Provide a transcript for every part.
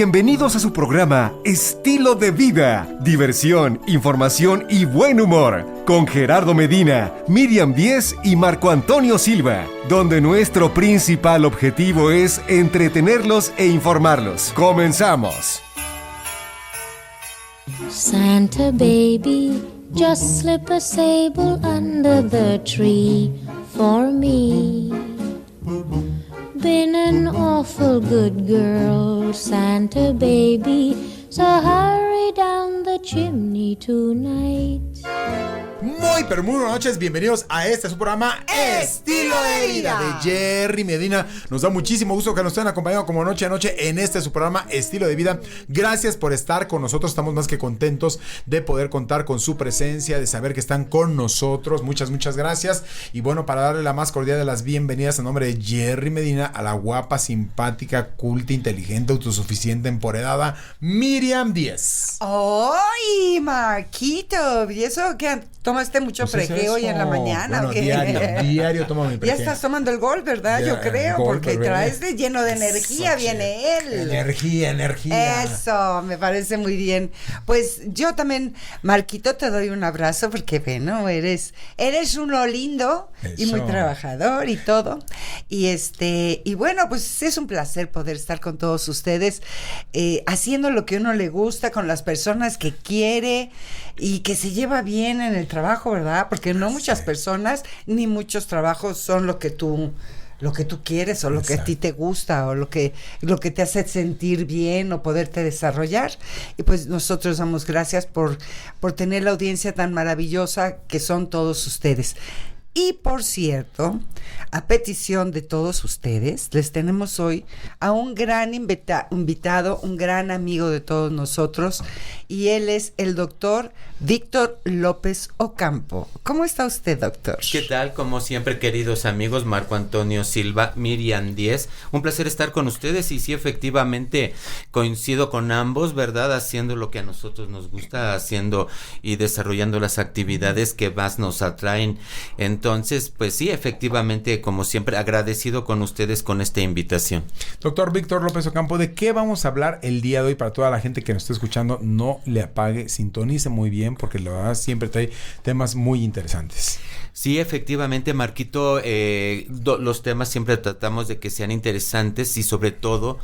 Bienvenidos a su programa Estilo de Vida, diversión, información y buen humor, con Gerardo Medina, Miriam Díez y Marco Antonio Silva, donde nuestro principal objetivo es entretenerlos e informarlos. ¡Comenzamos! Santa baby, just slip a sable under the tree for me. Been an awful good girl, Santa baby, so hurry down the chimney tonight. Muy, pero muy buenas noches, bienvenidos a este su programa Estilo de Vida de Jerry Medina. Nos da muchísimo gusto que nos estén acompañando como noche a noche en este su programa Estilo de Vida. Gracias por estar con nosotros, estamos más que contentos de poder contar con su presencia, de saber que están con nosotros. Muchas gracias. Y bueno, para darle la más cordial de las bienvenidas en nombre de Jerry Medina a la guapa, simpática, culta, inteligente, autosuficiente, empoderada Miriam Díez. ¡Ay, Marquito! ¿Y eso qué? ¿Tomaste mucho preque hoy en la mañana? Bueno, ¿o qué? diario tomo mi preque. Ya estás tomando el gol, ¿verdad? Ya, yo creo, gol, porque pero traes de lleno de energía, viene él. Energía. Eso, me parece muy bien. Pues yo también, Marquito, te doy un abrazo porque, bueno, eres uno lindo y muy trabajador y todo. Y bueno, pues es un placer poder estar con todos ustedes, haciendo lo que a uno le gusta, con las personas que quiere y que se lleva bien en el trabajo, ¿verdad? Porque no muchas personas ni muchos trabajos son lo que tú quieres o lo que a ti te gusta o lo que te hace sentir bien o poderte desarrollar. Y pues nosotros damos gracias por tener la audiencia tan maravillosa que son todos ustedes. Y por cierto, a petición de todos ustedes, les tenemos hoy a un gran invitado, un gran amigo de todos nosotros, y él es el doctor Víctor López Ocampo. ¿Cómo está usted, doctor? ¿Qué tal? Como siempre, queridos amigos, Marco Antonio Silva, Miriam Díez, un placer estar con ustedes y sí, efectivamente, coincido con ambos, ¿verdad? Haciendo lo que a nosotros nos gusta, haciendo y desarrollando las actividades que más nos atraen. Entonces, pues sí, efectivamente, como siempre, agradecido con ustedes con esta invitación. Doctor Víctor López Ocampo, ¿de qué vamos a hablar el día de hoy? Para toda la gente que nos está escuchando, no le apague, sintonice muy bien, porque la verdad siempre trae temas muy interesantes. Sí, efectivamente, Marquito, los temas siempre tratamos de que sean interesantes y sobre todo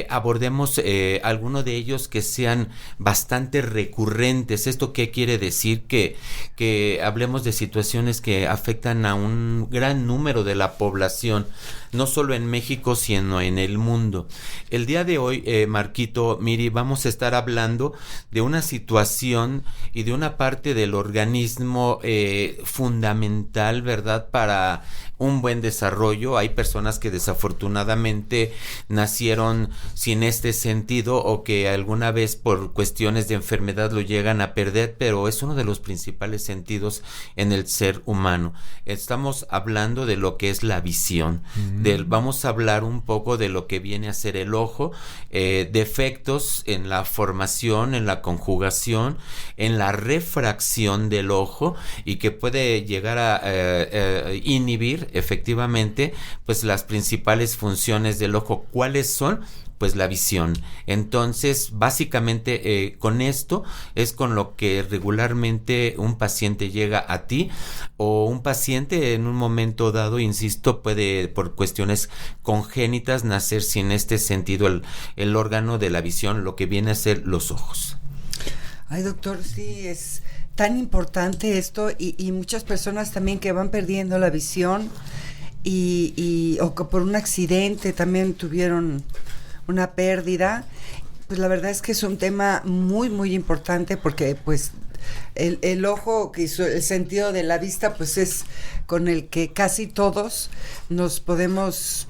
abordemos alguno de ellos que sean bastante recurrentes. ¿Esto qué quiere decir? Que hablemos de situaciones que afectan a un gran número de la población, no solo en México, sino en el mundo. El día de hoy, Marquito, Miri, vamos a estar hablando de una situación y de una parte del organismo fundamental, ¿verdad?, para un buen desarrollo. Hay personas que desafortunadamente nacieron sin este sentido o que alguna vez por cuestiones de enfermedad lo llegan a perder, pero es uno de los principales sentidos en el ser humano. Estamos hablando de lo que es la visión. Vamos a hablar un poco de lo que viene a ser el ojo, defectos en la formación, en la conjugación, en la refracción del ojo y que puede llegar a inhibir efectivamente pues las principales funciones del ojo. ¿Cuáles son? Pues la visión. Entonces, básicamente con esto es con lo que regularmente un paciente llega a ti, o un paciente en un momento dado, insisto, puede por cuestiones congénitas nacer sin este sentido, el órgano de la visión, lo que viene a ser los ojos. Ay, doctor, sí, es tan importante esto y muchas personas también que van perdiendo la visión o que por un accidente también tuvieron una pérdida. Pues la verdad es que es un tema muy, muy importante porque pues el ojo, el sentido de la vista, pues es con el que casi todos nos podemos,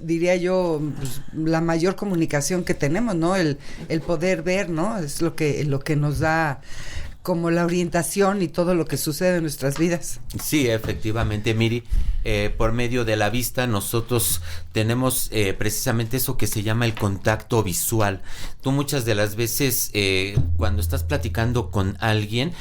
diría yo, pues, la mayor comunicación que tenemos, ¿no? El poder ver, ¿no? Es lo que nos da como la orientación y todo lo que sucede en nuestras vidas. Sí, efectivamente, Miri, por medio de la vista nosotros tenemos precisamente eso que se llama el contacto visual. Tú muchas de las veces cuando estás platicando con alguien,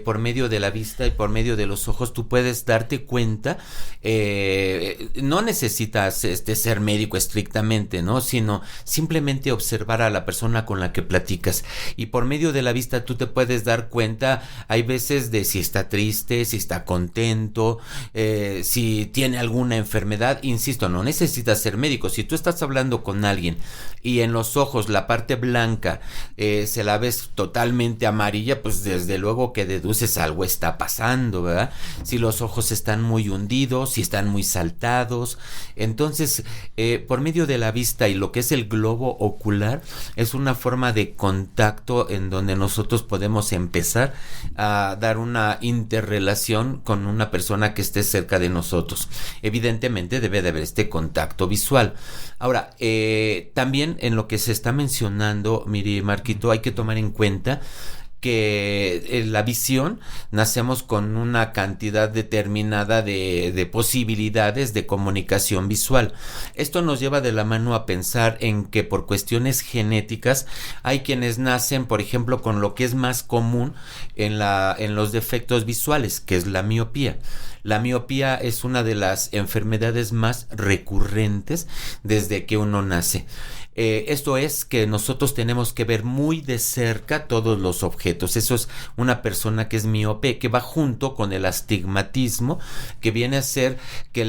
por medio de la vista y por medio de los ojos, tú puedes darte cuenta, no necesitas ser médico estrictamente, ¿no? Sino simplemente observar a la persona con la que platicas. Y por medio de la vista tú te puedes dar cuenta, hay veces de si está triste, si está contento, si tiene alguna enfermedad. Insisto, no necesitas ser médico. Si tú estás hablando con alguien y en los ojos la parte blanca se la ves totalmente amarilla, pues desde luego que deduces algo está pasando, ¿verdad? Si los ojos están muy hundidos, si están muy saltados. Entonces, por medio de la vista y lo que es el globo ocular, es una forma de contacto en donde nosotros podemos empezar a dar una interrelación con una persona que esté cerca de nosotros. Evidentemente debe de haber este contacto visual. Ahora, también en lo que se está mencionando, Miri, Marquito, hay que tomar en cuenta que la visión, nacemos con una cantidad determinada de posibilidades de comunicación visual. Esto nos lleva de la mano a pensar en que por cuestiones genéticas hay quienes nacen, por ejemplo, con lo que es más común en los defectos visuales, que es la miopía. La miopía es una de las enfermedades más recurrentes desde que uno nace. Esto es que nosotros tenemos que ver muy de cerca todos los objetos. Eso es una persona que es miope, que va junto con el astigmatismo, que viene a ser que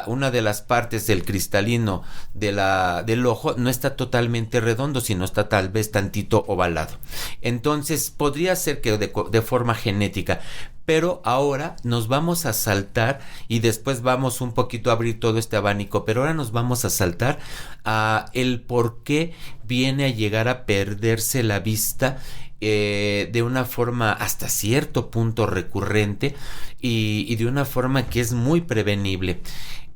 una de las partes del cristalino del ojo no está totalmente redondo, sino está tal vez tantito ovalado. Entonces podría ser que de forma genética. Pero ahora nos vamos a saltar y después vamos un poquito a abrir todo este abanico, pero ahora nos vamos a saltar a el por qué viene a llegar a perderse la vista de una forma hasta cierto punto recurrente y de una forma que es muy prevenible.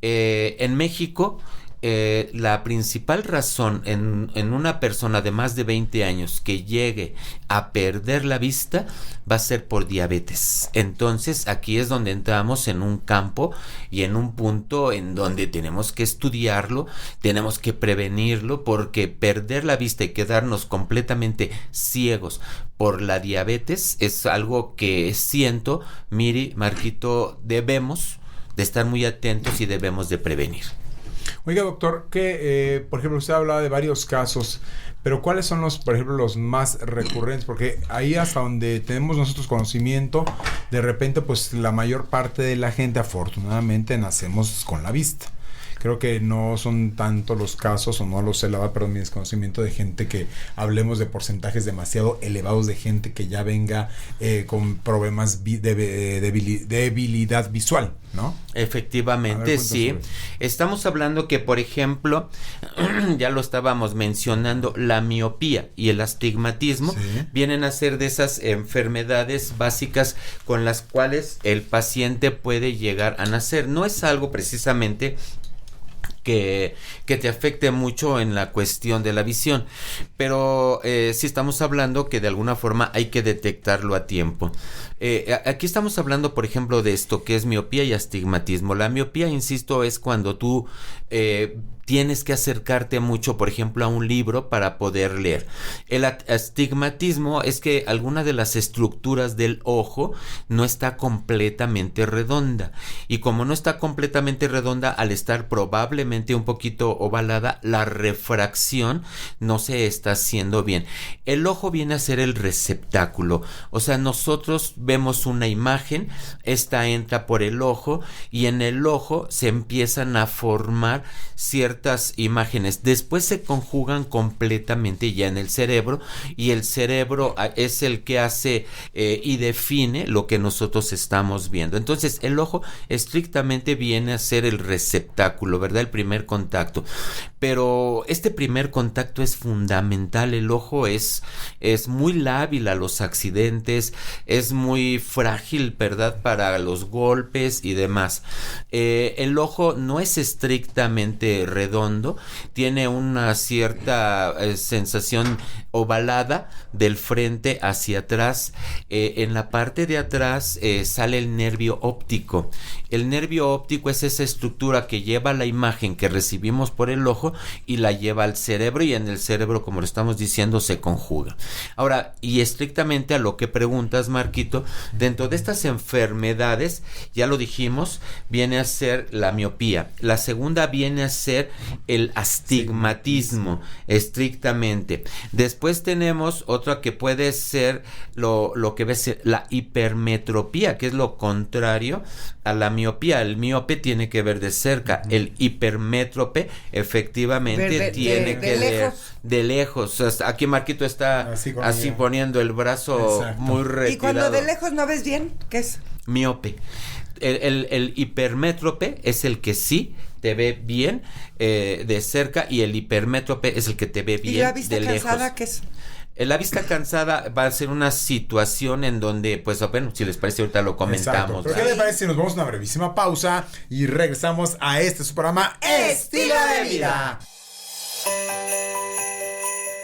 En México, la principal razón en una persona de más de 20 años que llegue a perder la vista va a ser por diabetes. Entonces aquí es donde entramos en un campo y en un punto en donde tenemos que estudiarlo, tenemos que prevenirlo, porque perder la vista y quedarnos completamente ciegos por la diabetes es algo que siento, Miri, Marquito, debemos de estar muy atentos y debemos de prevenir. Oiga, doctor, que por ejemplo usted hablaba de varios casos, pero ¿cuáles son por ejemplo, los más recurrentes? Porque ahí hasta donde tenemos nosotros conocimiento, de repente pues la mayor parte de la gente afortunadamente nacemos con la vista. Creo que no son tanto los casos, o no lo sé, perdón, mi desconocimiento de gente que hablemos de porcentajes demasiado elevados de gente que ya venga con problemas de debilidad visual, ¿no? Efectivamente, sí. Estamos hablando que, por ejemplo, ya lo estábamos mencionando, la miopía y el astigmatismo vienen a ser de esas enfermedades básicas con las cuales el paciente puede llegar a nacer. No es algo precisamente que te afecte mucho en la cuestión de la visión, pero sí estamos hablando que de alguna forma hay que detectarlo a tiempo. Aquí estamos hablando, por ejemplo, de esto que es miopía y astigmatismo. La miopía, insisto, es cuando tú tienes que acercarte mucho, por ejemplo, a un libro para poder leer. El astigmatismo es que alguna de las estructuras del ojo no está completamente redonda, y como no está completamente redonda, al estar probablemente un poquito ovalada, la refracción no se está haciendo bien. El ojo viene a ser el receptáculo, o sea, nosotros vemos una imagen, esta entra por el ojo y en el ojo se empiezan a formar ciertas imágenes, después se conjugan completamente ya en el cerebro, y el cerebro es el que hace y define lo que nosotros estamos viendo. Entonces el ojo estrictamente viene a ser el receptáculo, ¿verdad? El primer contacto, pero este primer contacto es fundamental. El ojo es muy lábil a los accidentes, es muy frágil, ¿verdad? Para los golpes y demás. El ojo no es estrictamente redondo, tiene una cierta sensación ovalada del frente hacia atrás. En la parte de atrás sale el nervio óptico. El nervio óptico es esa estructura que lleva la imagen que recibimos por el ojo y la lleva al cerebro, y en el cerebro, como lo estamos diciendo, se conjuga. Ahora, y estrictamente a lo que preguntas, Marquito, dentro de estas enfermedades, ya lo dijimos, viene a ser la miopía. La segunda viene a ser el astigmatismo, estrictamente. Después tenemos otra que puede ser lo que ves, la hipermetropía, que es lo contrario a la miopía. El miope tiene que ver de cerca, el hipermétrope efectivamente tiene que ver de lejos. Aquí Marquito está así poniendo el brazo. Exacto. Muy retirado. Y cuando de lejos no ves bien, ¿qué es? Miope. El hipermétrope es el que sí te ve bien de cerca, y el hipermétrope es el que te ve bien de lejos. ¿Y la vista cansada qué es? La vista cansada va a ser una situación en donde, pues, bueno, si les parece, ahorita lo comentamos. Pero ¿qué les parece si nos vamos a una brevísima pausa y regresamos a su programa Estilo de Vida?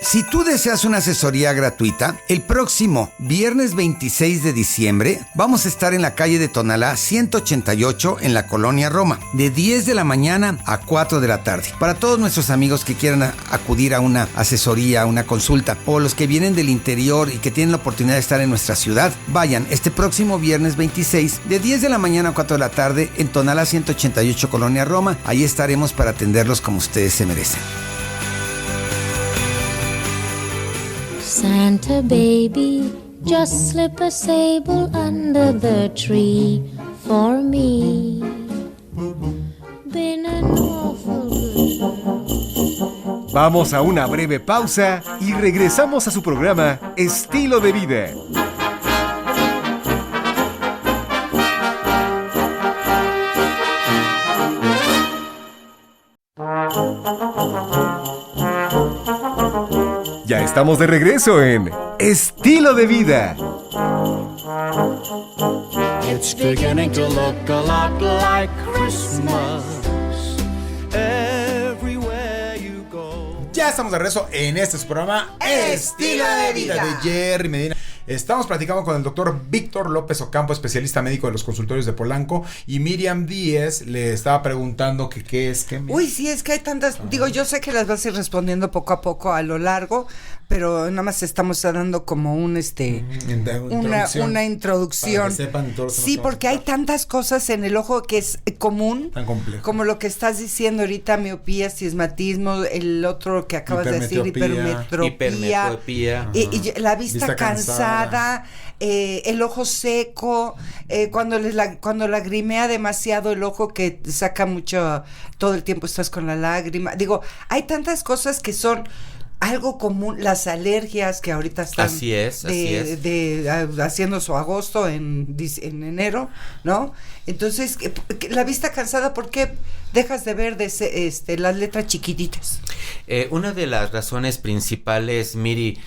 Si tú deseas una asesoría gratuita, el próximo viernes 26 de diciembre vamos a estar en la calle de Tonalá 188 en la Colonia Roma, de 10 de la mañana a 4 de la tarde. Para todos nuestros amigos que quieran acudir a una asesoría, a una consulta, o los que vienen del interior y que tienen la oportunidad de estar en nuestra ciudad, vayan este próximo viernes 26 de 10 de la mañana a 4 de la tarde en Tonalá 188 Colonia Roma. Ahí estaremos para atenderlos como ustedes se merecen. Santa baby, just slip a sable under the tree for me. Been an awful good. Vamos a una breve pausa y regresamos a su programa Estilo de Vida. Ya estamos de regreso en Estilo de Vida. It's beginning to look a lot like Christmas everywhere you go. Ya estamos de regreso en su programa Estilo de Vida de Jerry Medina. Estamos platicando con el doctor Víctor López Ocampo, especialista médico de los consultorios de Polanco, y Miriam Díez le estaba preguntando que qué es. Uy, sí, es que hay tantas, digo, yo sé que las vas a ir respondiendo poco a poco a lo largo, pero nada más estamos dando como una introducción. Para que sepan todos. Sí, porque hay tantas cosas en el ojo que es común, tan complejo, como lo que estás diciendo ahorita, miopía, astigmatismo, el otro que acabas de decir, hipermetropía. Y la vista cansada. El ojo seco, cuando lagrimea demasiado el ojo, que saca mucho, todo el tiempo estás con la lágrima. Digo, hay tantas cosas que son algo común, las alergias que ahorita están haciendo su agosto en enero, ¿no? Entonces, la vista cansada, ¿por qué dejas de ver las letras chiquititas? Una de las razones principales, Miri,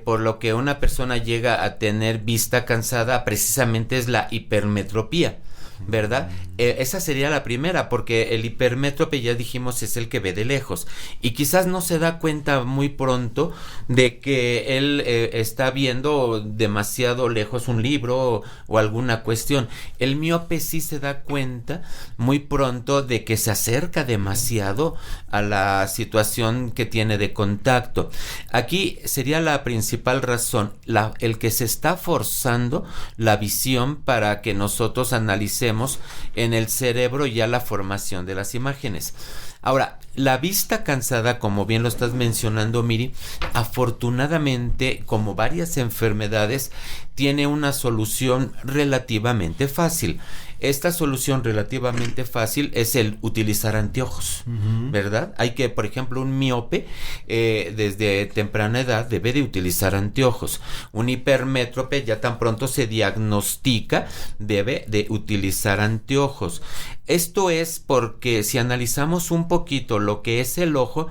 por lo que una persona llega a tener vista cansada, precisamente es la hipermetropía, ¿verdad? Esa sería la primera, porque el hipermétrope, ya dijimos, es el que ve de lejos y quizás no se da cuenta muy pronto de que él está viendo demasiado lejos un libro o alguna cuestión. El miope sí se da cuenta muy pronto de que se acerca demasiado a la situación que tiene de contacto. Aquí sería la principal razón, el que se está forzando la visión para que nosotros analicemos en el cerebro ya la formación de las imágenes. Ahora, la vista cansada, como bien lo estás mencionando, Miri, afortunadamente, como varias enfermedades, tiene una solución relativamente fácil. Esta solución relativamente fácil es el utilizar anteojos, ¿verdad? Hay que, por ejemplo, un miope desde temprana edad debe de utilizar anteojos. Un hipermétrope, ya tan pronto se diagnostica, debe de utilizar anteojos. Esto es porque si analizamos un poquito lo que es el ojo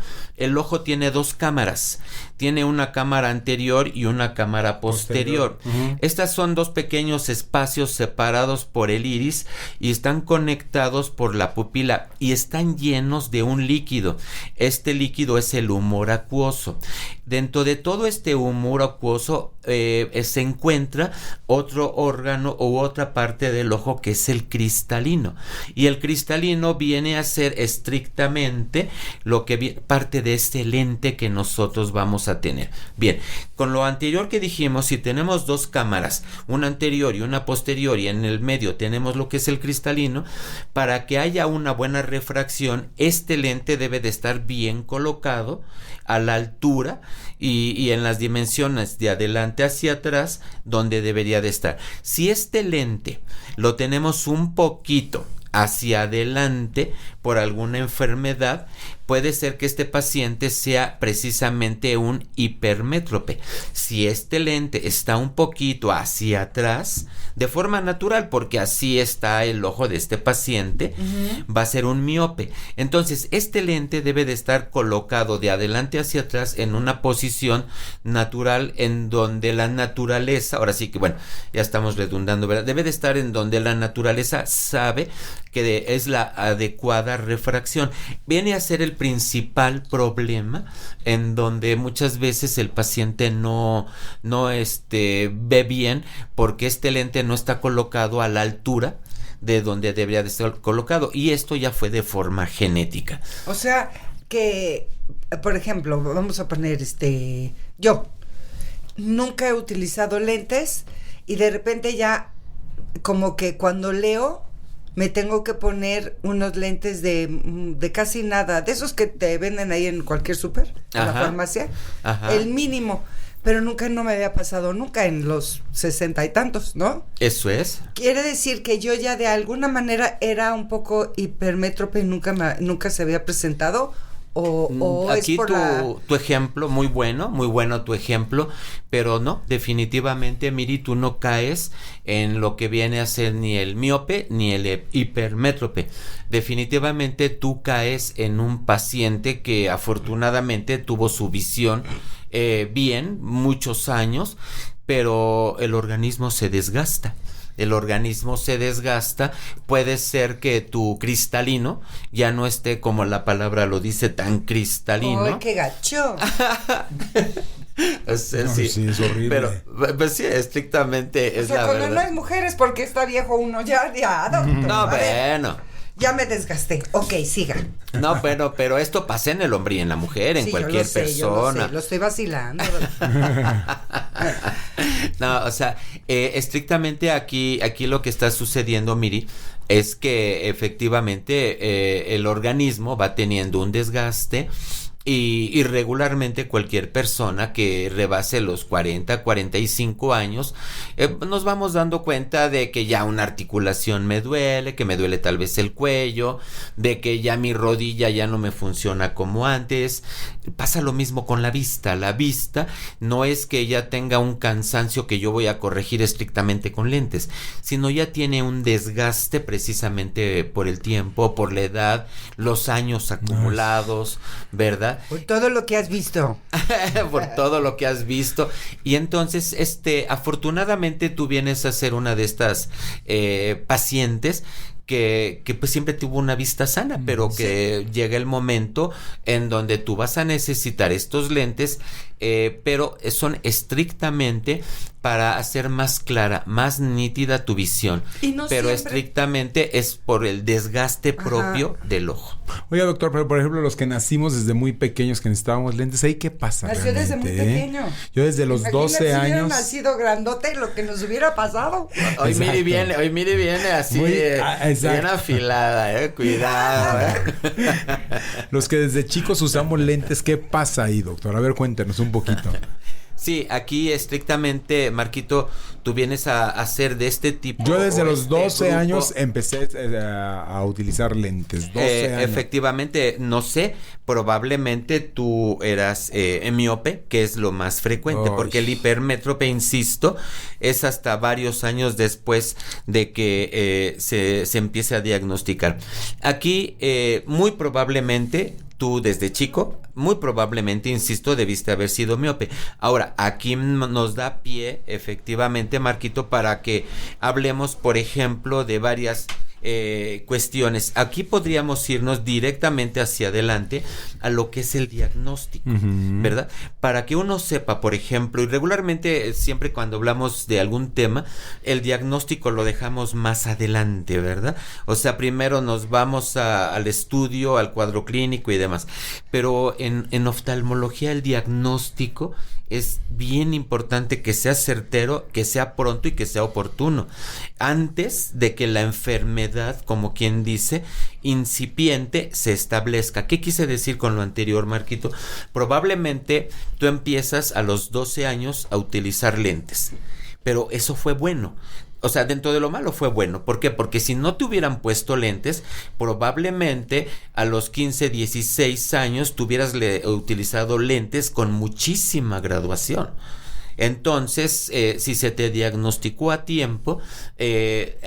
tiene dos cámaras. Tiene una cámara anterior y una cámara posterior. Estas son dos pequeños espacios separados por el iris y están conectados por la pupila y están llenos de un líquido. Este líquido es el humor acuoso. dentro de todo este humor acuoso se encuentra otro órgano u otra parte del ojo que es el cristalino, y el cristalino viene a ser estrictamente lo que parte de este lente que nosotros vamos a tener. Bien, con lo anterior que dijimos, si tenemos dos cámaras, una anterior y una posterior, y en el medio tenemos lo que es el cristalino, para que haya una buena refracción, este lente debe de estar bien colocado a la altura y en las dimensiones de adelante hacia atrás donde debería de estar. Si este lente lo tenemos un poquito hacia adelante por alguna enfermedad, puede ser que este paciente sea precisamente un hipermétrope. Si este lente está un poquito hacia atrás, de forma natural, porque así está el ojo de este paciente, va a ser un miope. Entonces, este lente debe de estar colocado de adelante hacia atrás en una posición natural, en donde la naturaleza, ahora sí que bueno, ya estamos redundando, ¿verdad? Debe de estar en donde la naturaleza sabe que es la adecuada refracción. Viene a ser el principal problema, en donde muchas veces el paciente no ve bien, porque este lente no está colocado a la altura de donde debería de estar colocado, y esto ya fue de forma genética. O sea que, por ejemplo, vamos a poner yo nunca he utilizado lentes, y de repente ya como que cuando leo me tengo que poner unos lentes de casi nada, de esos que te venden ahí en cualquier súper, en la farmacia, el mínimo, pero nunca, no me había pasado nunca en los 60 y tantos, ¿no? Eso es. Quiere decir que yo ya de alguna manera era un poco hipermétrope y nunca se había presentado. O aquí es por tu ejemplo, muy bueno tu ejemplo, pero no, definitivamente, Miri, tú no caes en lo que viene a ser ni el miope ni el hipermétrope. Definitivamente tú caes en un paciente que afortunadamente tuvo su visión bien, muchos años, pero el organismo se desgasta. Puede ser que tu cristalino ya no esté, como la palabra lo dice, tan cristalino. ¡Ay, qué gacho! O sea, No, sí, es horrible. Pero pues sí, estrictamente es la cuando verdad. no hay mujeres, porque está viejo uno ya, doctor. No, A ver, bueno. ya me desgasté. Ok, siga. No, bueno, pero esto pasa en el hombre y en la mujer, en Sí, cualquier persona. Yo lo estoy vacilando. No, o sea, estrictamente aquí lo que está sucediendo, Miri, es que efectivamente el organismo va teniendo un desgaste. Y regularmente cualquier persona que rebase los 45 años, nos vamos dando cuenta de que ya una articulación me duele, que me duele tal vez el cuello, de que ya mi rodilla ya no me funciona como antes. Pasa lo mismo con la vista. La vista no es que ya tenga un cansancio que yo voy a corregir estrictamente con lentes, sino ya tiene un desgaste precisamente por el tiempo, por la edad, los años acumulados, ¿verdad? Por todo lo que has visto. Por todo lo que has visto. Y entonces, afortunadamente tú vienes a ser una de estas pacientes que pues siempre tuvo una vista sana, pero que llega el momento en donde tú vas a necesitar estos lentes, pero son estrictamente para hacer más clara, más nítida tu visión. Y no pero siempre... estrictamente es por el desgaste propio del ojo. Oiga, doctor, pero por ejemplo, los que nacimos desde muy pequeños que necesitábamos lentes, ¿ahí qué pasa? Nació desde muy pequeño. Yo desde los 12 Si hubiera años. nacido grandote, lo que nos hubiera pasado. Hoy Miri viene así bien afilada, cuidado. Los que desde chicos usamos lentes, ¿qué pasa ahí, doctor? A ver, cuéntenos un poquito. Sí, aquí estrictamente, Marquito, tú vienes a hacer de este tipo. Yo desde los 12 grupo. años empecé a utilizar lentes. 12 años. Efectivamente, no sé, probablemente tú eras miope, que es lo más frecuente, porque el hipermétrope, insisto, es hasta varios años después de que se empiece a diagnosticar. Aquí, muy probablemente, tú desde chico, muy probablemente, insisto, debiste haber sido miope. Ahora, aquí nos da pie, efectivamente, Marquito, para que hablemos, por ejemplo, de varias cuestiones. Aquí podríamos irnos directamente hacia adelante a lo que es el diagnóstico, ¿verdad? Para que uno sepa, por ejemplo, y regularmente siempre cuando hablamos de algún tema, el diagnóstico lo dejamos más adelante, ¿verdad? O sea, primero nos vamos al estudio, al cuadro clínico y demás. Pero en oftalmología el diagnóstico es bien importante que sea certero, que sea pronto y que sea oportuno, antes de que la enfermedad, como quien dice, incipiente se establezca. ¿Qué quise decir con lo anterior, Marquito? Probablemente tú empiezas a los 12 años a utilizar lentes, pero eso fue bueno. O sea, dentro de lo malo fue bueno. ¿Por qué? Porque si no te hubieran puesto lentes, probablemente a los 15, 16 años tú hubieras utilizado lentes con muchísima graduación. Entonces, si se te diagnosticó a tiempo,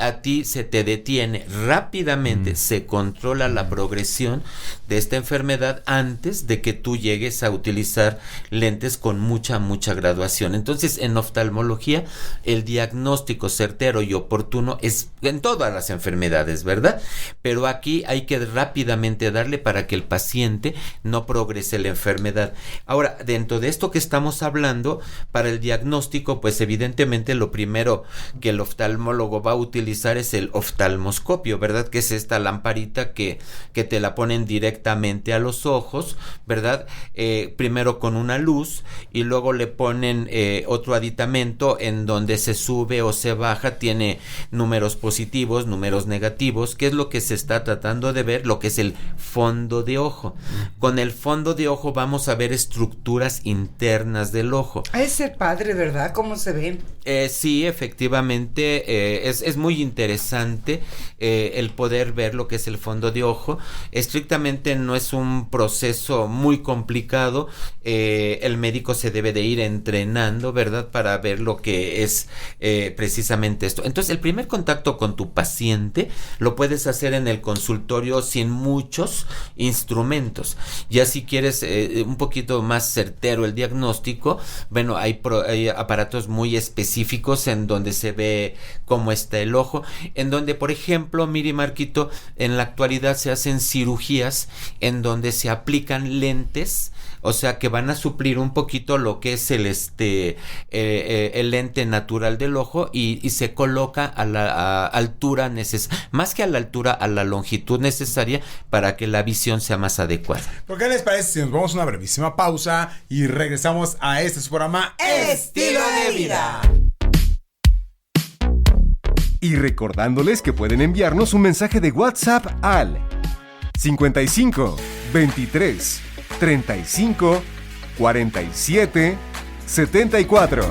a ti se te detiene rápidamente, se controla la progresión de esta enfermedad antes de que tú llegues a utilizar lentes con mucha graduación. Entonces, en oftalmología, el diagnóstico certero y oportuno es en todas las enfermedades, ¿verdad? Pero aquí hay que rápidamente darle para que el paciente no progrese la enfermedad. Ahora, dentro de esto que estamos hablando, para el diagnóstico, pues evidentemente lo primero que el oftalmólogo va a utilizar es el oftalmoscopio, ¿verdad? Que es esta lamparita que te la ponen directamente a los ojos, ¿verdad? Primero con una luz y luego le ponen otro aditamento en donde se sube o se baja, tiene números positivos, números negativos, que es lo que se está tratando de ver, lo que es el fondo de ojo. Con el fondo de ojo vamos a ver estructuras internas del ojo. Es el padre, ¿verdad? ¿Cómo se ven? Sí, efectivamente, es muy interesante el poder ver lo que es el fondo de ojo. Estrictamente no es un proceso muy complicado. El médico se debe de ir entrenando, ¿verdad? Para ver lo que es precisamente esto. Entonces, el primer contacto con tu paciente lo puedes hacer en el consultorio sin muchos instrumentos. Ya si quieres un poquito más certero el diagnóstico, bueno, hay aparatos muy específicos en donde se ve cómo está el ojo, en donde, por ejemplo, mire, Marquito, en la actualidad se hacen cirugías en donde se aplican lentes, o sea, que van a suplir un poquito lo que es el lente natural del ojo y se coloca a la altura necesaria, más que a la altura, a la longitud necesaria para que la visión sea más adecuada. ¿Por qué les parece si nos vamos a una brevísima pausa y regresamos a este su programa Estilo de Vida? Y recordándoles que pueden enviarnos un mensaje de WhatsApp al 55 23 35 47 74.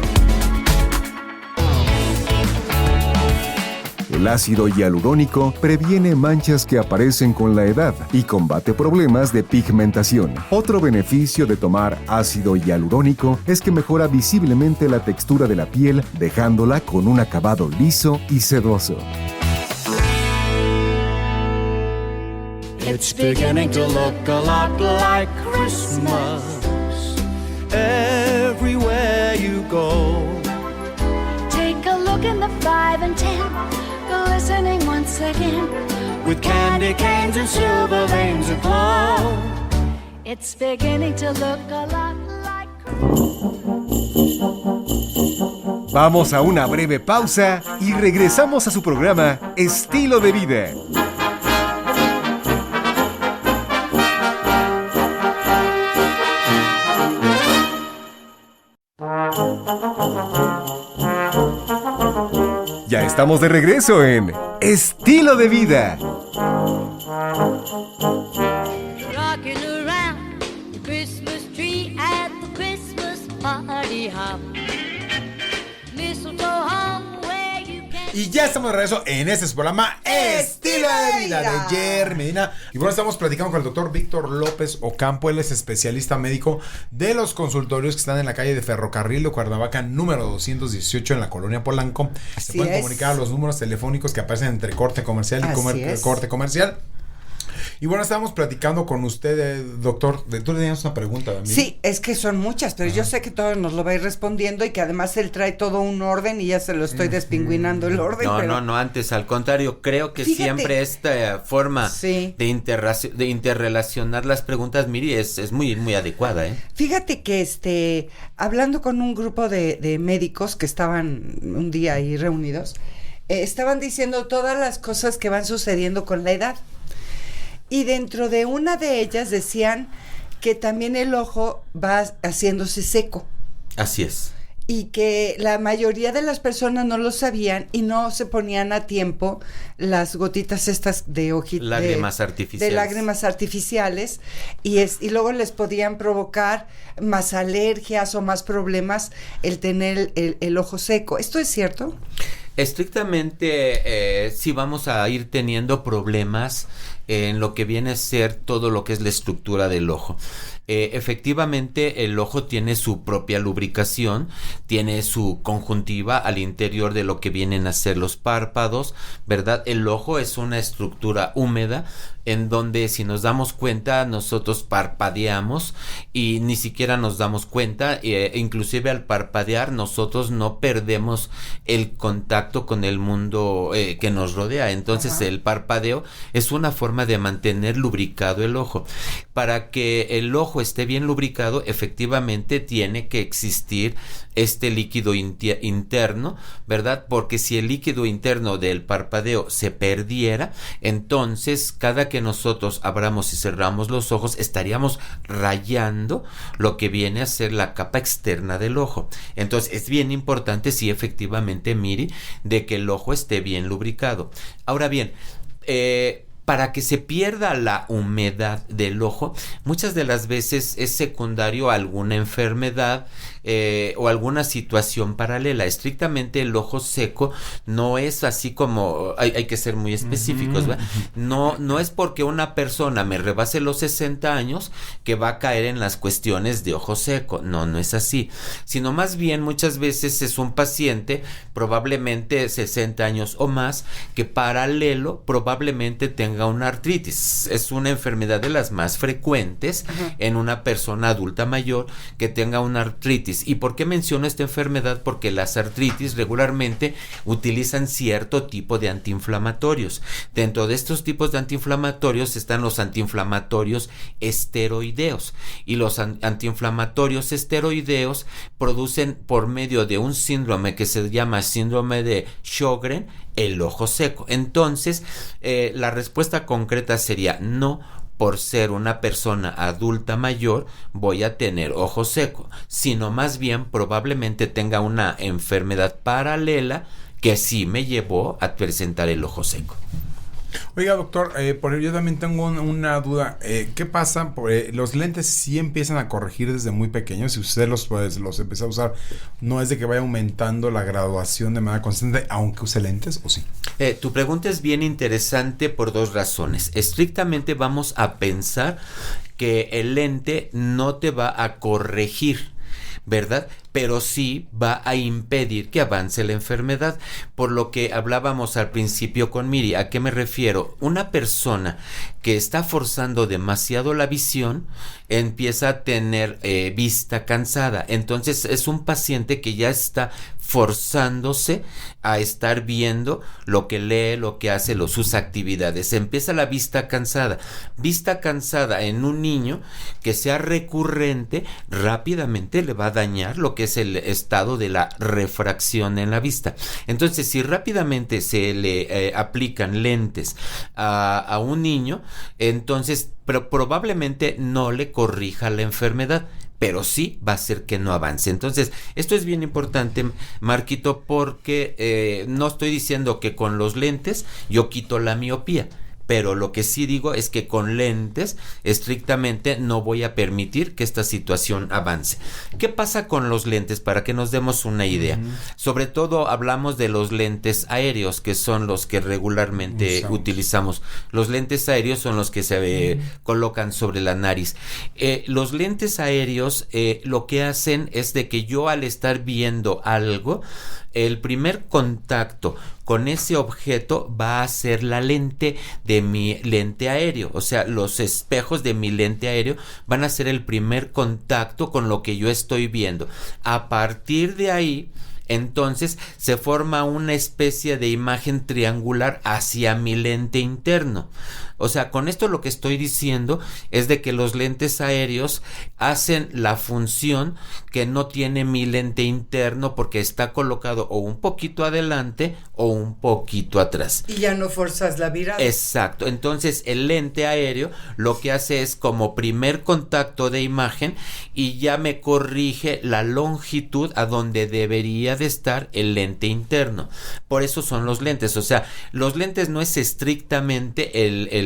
El ácido hialurónico previene manchas que aparecen con la edad y combate problemas de pigmentación. Otro beneficio de tomar ácido hialurónico es que mejora visiblemente la textura de la piel, dejándola con un acabado liso y sedoso. It's beginning to look a lot like Christmas everywhere you go. Take a look in the 5 and 10, glistening once again, With candy canes and silver lanes aglow. it's beginning to look a lot like Vamos a una breve pausa y regresamos a su programa Estilo de Vida. Ya estamos de regreso en Estilo de Vida. Rocking around the Christmas tree at the Christmas party hop. Mistletoe hung where you can. Y ya estamos de regreso en este su programa Estilo de Vida de Jerry Medina. Y bueno, estamos platicando con el doctor Víctor López Ocampo. Él es especialista médico de los consultorios que están en la calle de Ferrocarril de Cuernavaca, número 218 en la colonia Polanco. Se pueden comunicar a los números telefónicos que aparecen entre corte comercial y corte comercial. Y bueno, estábamos platicando con usted, doctor. Tú tenías una pregunta a mí. Sí, es que son muchas, pero yo sé que todos nos lo va a ir respondiendo y que además él trae todo un orden y ya se lo estoy despingüinando el orden. No, antes, al contrario, creo que siempre esta forma de interrelacionar las preguntas, Miri, es muy, muy adecuada, ¿eh? Fíjate que hablando con un grupo de médicos que estaban un día ahí reunidos, estaban diciendo todas las cosas que van sucediendo con la edad. Y dentro de una de ellas decían que también el ojo va haciéndose seco. Así es. Y que la mayoría de las personas no lo sabían y no se ponían a tiempo las gotitas estas de lágrimas artificiales. De lágrimas artificiales y luego les podían provocar más alergias o más problemas el tener el ojo seco. ¿Esto es cierto? Estrictamente, sí vamos a ir teniendo problemas en lo que viene a ser todo lo que es la estructura del ojo. Efectivamente, el ojo tiene su propia lubricación, tiene su conjuntiva al interior de lo que vienen a ser los párpados, ¿verdad? El ojo es una estructura húmeda en donde, si nos damos cuenta, nosotros parpadeamos y ni siquiera nos damos cuenta, inclusive al parpadear nosotros no perdemos el contacto con el mundo que nos rodea. Entonces el parpadeo es una forma de mantener lubricado el ojo. Para que el ojo esté bien lubricado, efectivamente tiene que existir este líquido interno, ¿verdad? Porque si el líquido interno del parpadeo se perdiera, entonces cada que nosotros abramos y cerramos los ojos, estaríamos rayando lo que viene a ser la capa externa del ojo. Entonces es bien importante, sí, efectivamente, Miri, de que el ojo esté bien lubricado. Ahora bien, para que se pierda la humedad del ojo, muchas de las veces es secundario a alguna enfermedad o alguna situación paralela. Estrictamente el ojo seco no es así como, hay que ser muy específicos, ¿verdad? No es porque una persona me rebase los 60 años que va a caer en las cuestiones de ojo seco. No es así, sino más bien muchas veces es un paciente probablemente 60 años o más que paralelo probablemente tenga una artritis. Es una enfermedad de las más frecuentes en una persona adulta mayor que tenga una artritis. ¿Y por qué menciono esta enfermedad? Porque las artritis regularmente utilizan cierto tipo de antiinflamatorios. Dentro de estos tipos de antiinflamatorios están los antiinflamatorios esteroideos, y los antiinflamatorios esteroideos producen, por medio de un síndrome que se llama síndrome de Sjögren, el ojo seco. Entonces la respuesta concreta sería no. Por ser una persona adulta mayor voy a tener ojo seco, sino más bien probablemente tenga una enfermedad paralela que sí me llevó a presentar el ojo seco. Oiga, doctor, yo también tengo una duda. ¿Qué pasa? Los lentes sí empiezan a corregir desde muy pequeños. Si usted los empieza a usar, ¿no es de que vaya aumentando la graduación de manera constante aunque use lentes, o sí? Tu pregunta es bien interesante por dos razones. Estrictamente vamos a pensar que el lente no te va a corregir, ¿verdad? Pero sí va a impedir que avance la enfermedad, por lo que hablábamos al principio con Miri. ¿A qué me refiero? Una persona que está forzando demasiado la visión empieza a tener vista cansada. Entonces es un paciente que ya está forzándose a estar viendo lo que lee, lo que hace, sus actividades. Empieza la vista cansada. Vista cansada en un niño que sea recurrente, rápidamente le va a dañar lo que es el estado de la refracción en la vista. Entonces, si rápidamente se le aplican lentes a un niño, entonces probablemente no le corrija la enfermedad, pero sí va a hacer que no avance. Entonces, esto es bien importante, Marquito, porque no estoy diciendo que con los lentes yo quito la miopía, pero lo que sí digo es que con lentes estrictamente no voy a permitir que esta situación avance. ¿Qué pasa con los lentes? Para que nos demos una idea. Sobre todo hablamos de los lentes aéreos, que son los que regularmente utilizamos. Los lentes aéreos son los que se colocan sobre la nariz. Los lentes aéreos lo que hacen es de que yo, al estar viendo algo, el primer contacto con ese objeto va a ser la lente de mi lente aéreo. O sea, los espejos de mi lente aéreo van a ser el primer contacto con lo que yo estoy viendo. A partir de ahí, entonces se forma una especie de imagen triangular hacia mi lente interno. O sea, con esto lo que estoy diciendo es de que los lentes aéreos hacen la función que no tiene mi lente interno, porque está colocado o un poquito adelante o un poquito atrás. Y ya no forzas la mirada. Exacto. Entonces el lente aéreo lo que hace es como primer contacto de imagen y ya me corrige la longitud a donde debería de estar el lente interno. Por eso son los lentes. O sea, los lentes no es estrictamente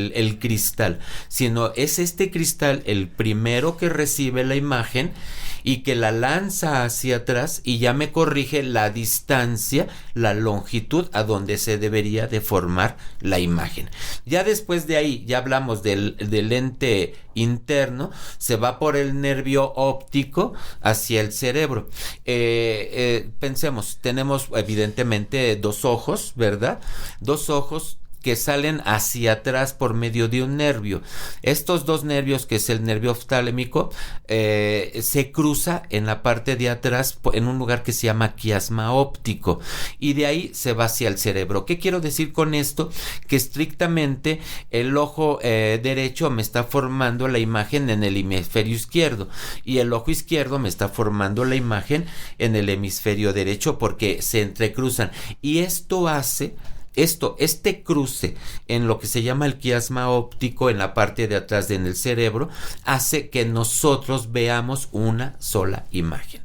el cristal, sino es este cristal el primero que recibe la imagen y que la lanza hacia atrás y ya me corrige la distancia, la longitud a donde se debería de formar la imagen. Ya después de ahí, ya hablamos del lente interno, se va por el nervio óptico hacia el cerebro. Pensemos, tenemos evidentemente dos ojos, ¿verdad? Dos ojos que salen hacia atrás por medio de un nervio. Estos dos nervios, que es el nervio oftalmico, se cruza en la parte de atrás en un lugar que se llama quiasma óptico y de ahí se va hacia el cerebro. ¿Qué quiero decir con esto? Que estrictamente el ojo derecho me está formando la imagen en el hemisferio izquierdo y el ojo izquierdo me está formando la imagen en el hemisferio derecho, porque se entrecruzan, y esto hace este cruce en lo que se llama el quiasma óptico en la parte de atrás en el cerebro hace que nosotros veamos una sola imagen.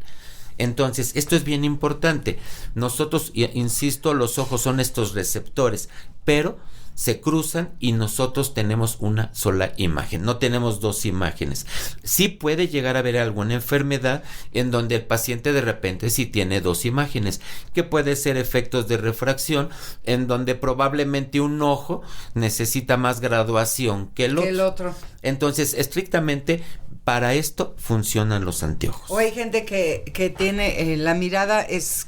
Entonces, esto es bien importante. Nosotros, insisto, los ojos son estos receptores, pero se cruzan y nosotros tenemos una sola imagen, no tenemos dos imágenes. Sí puede llegar a haber alguna enfermedad en donde el paciente de repente sí tiene dos imágenes, que puede ser efectos de refracción, en donde probablemente un ojo necesita más graduación que el otro. Entonces, estrictamente para esto funcionan los anteojos. O hay gente que tiene la mirada es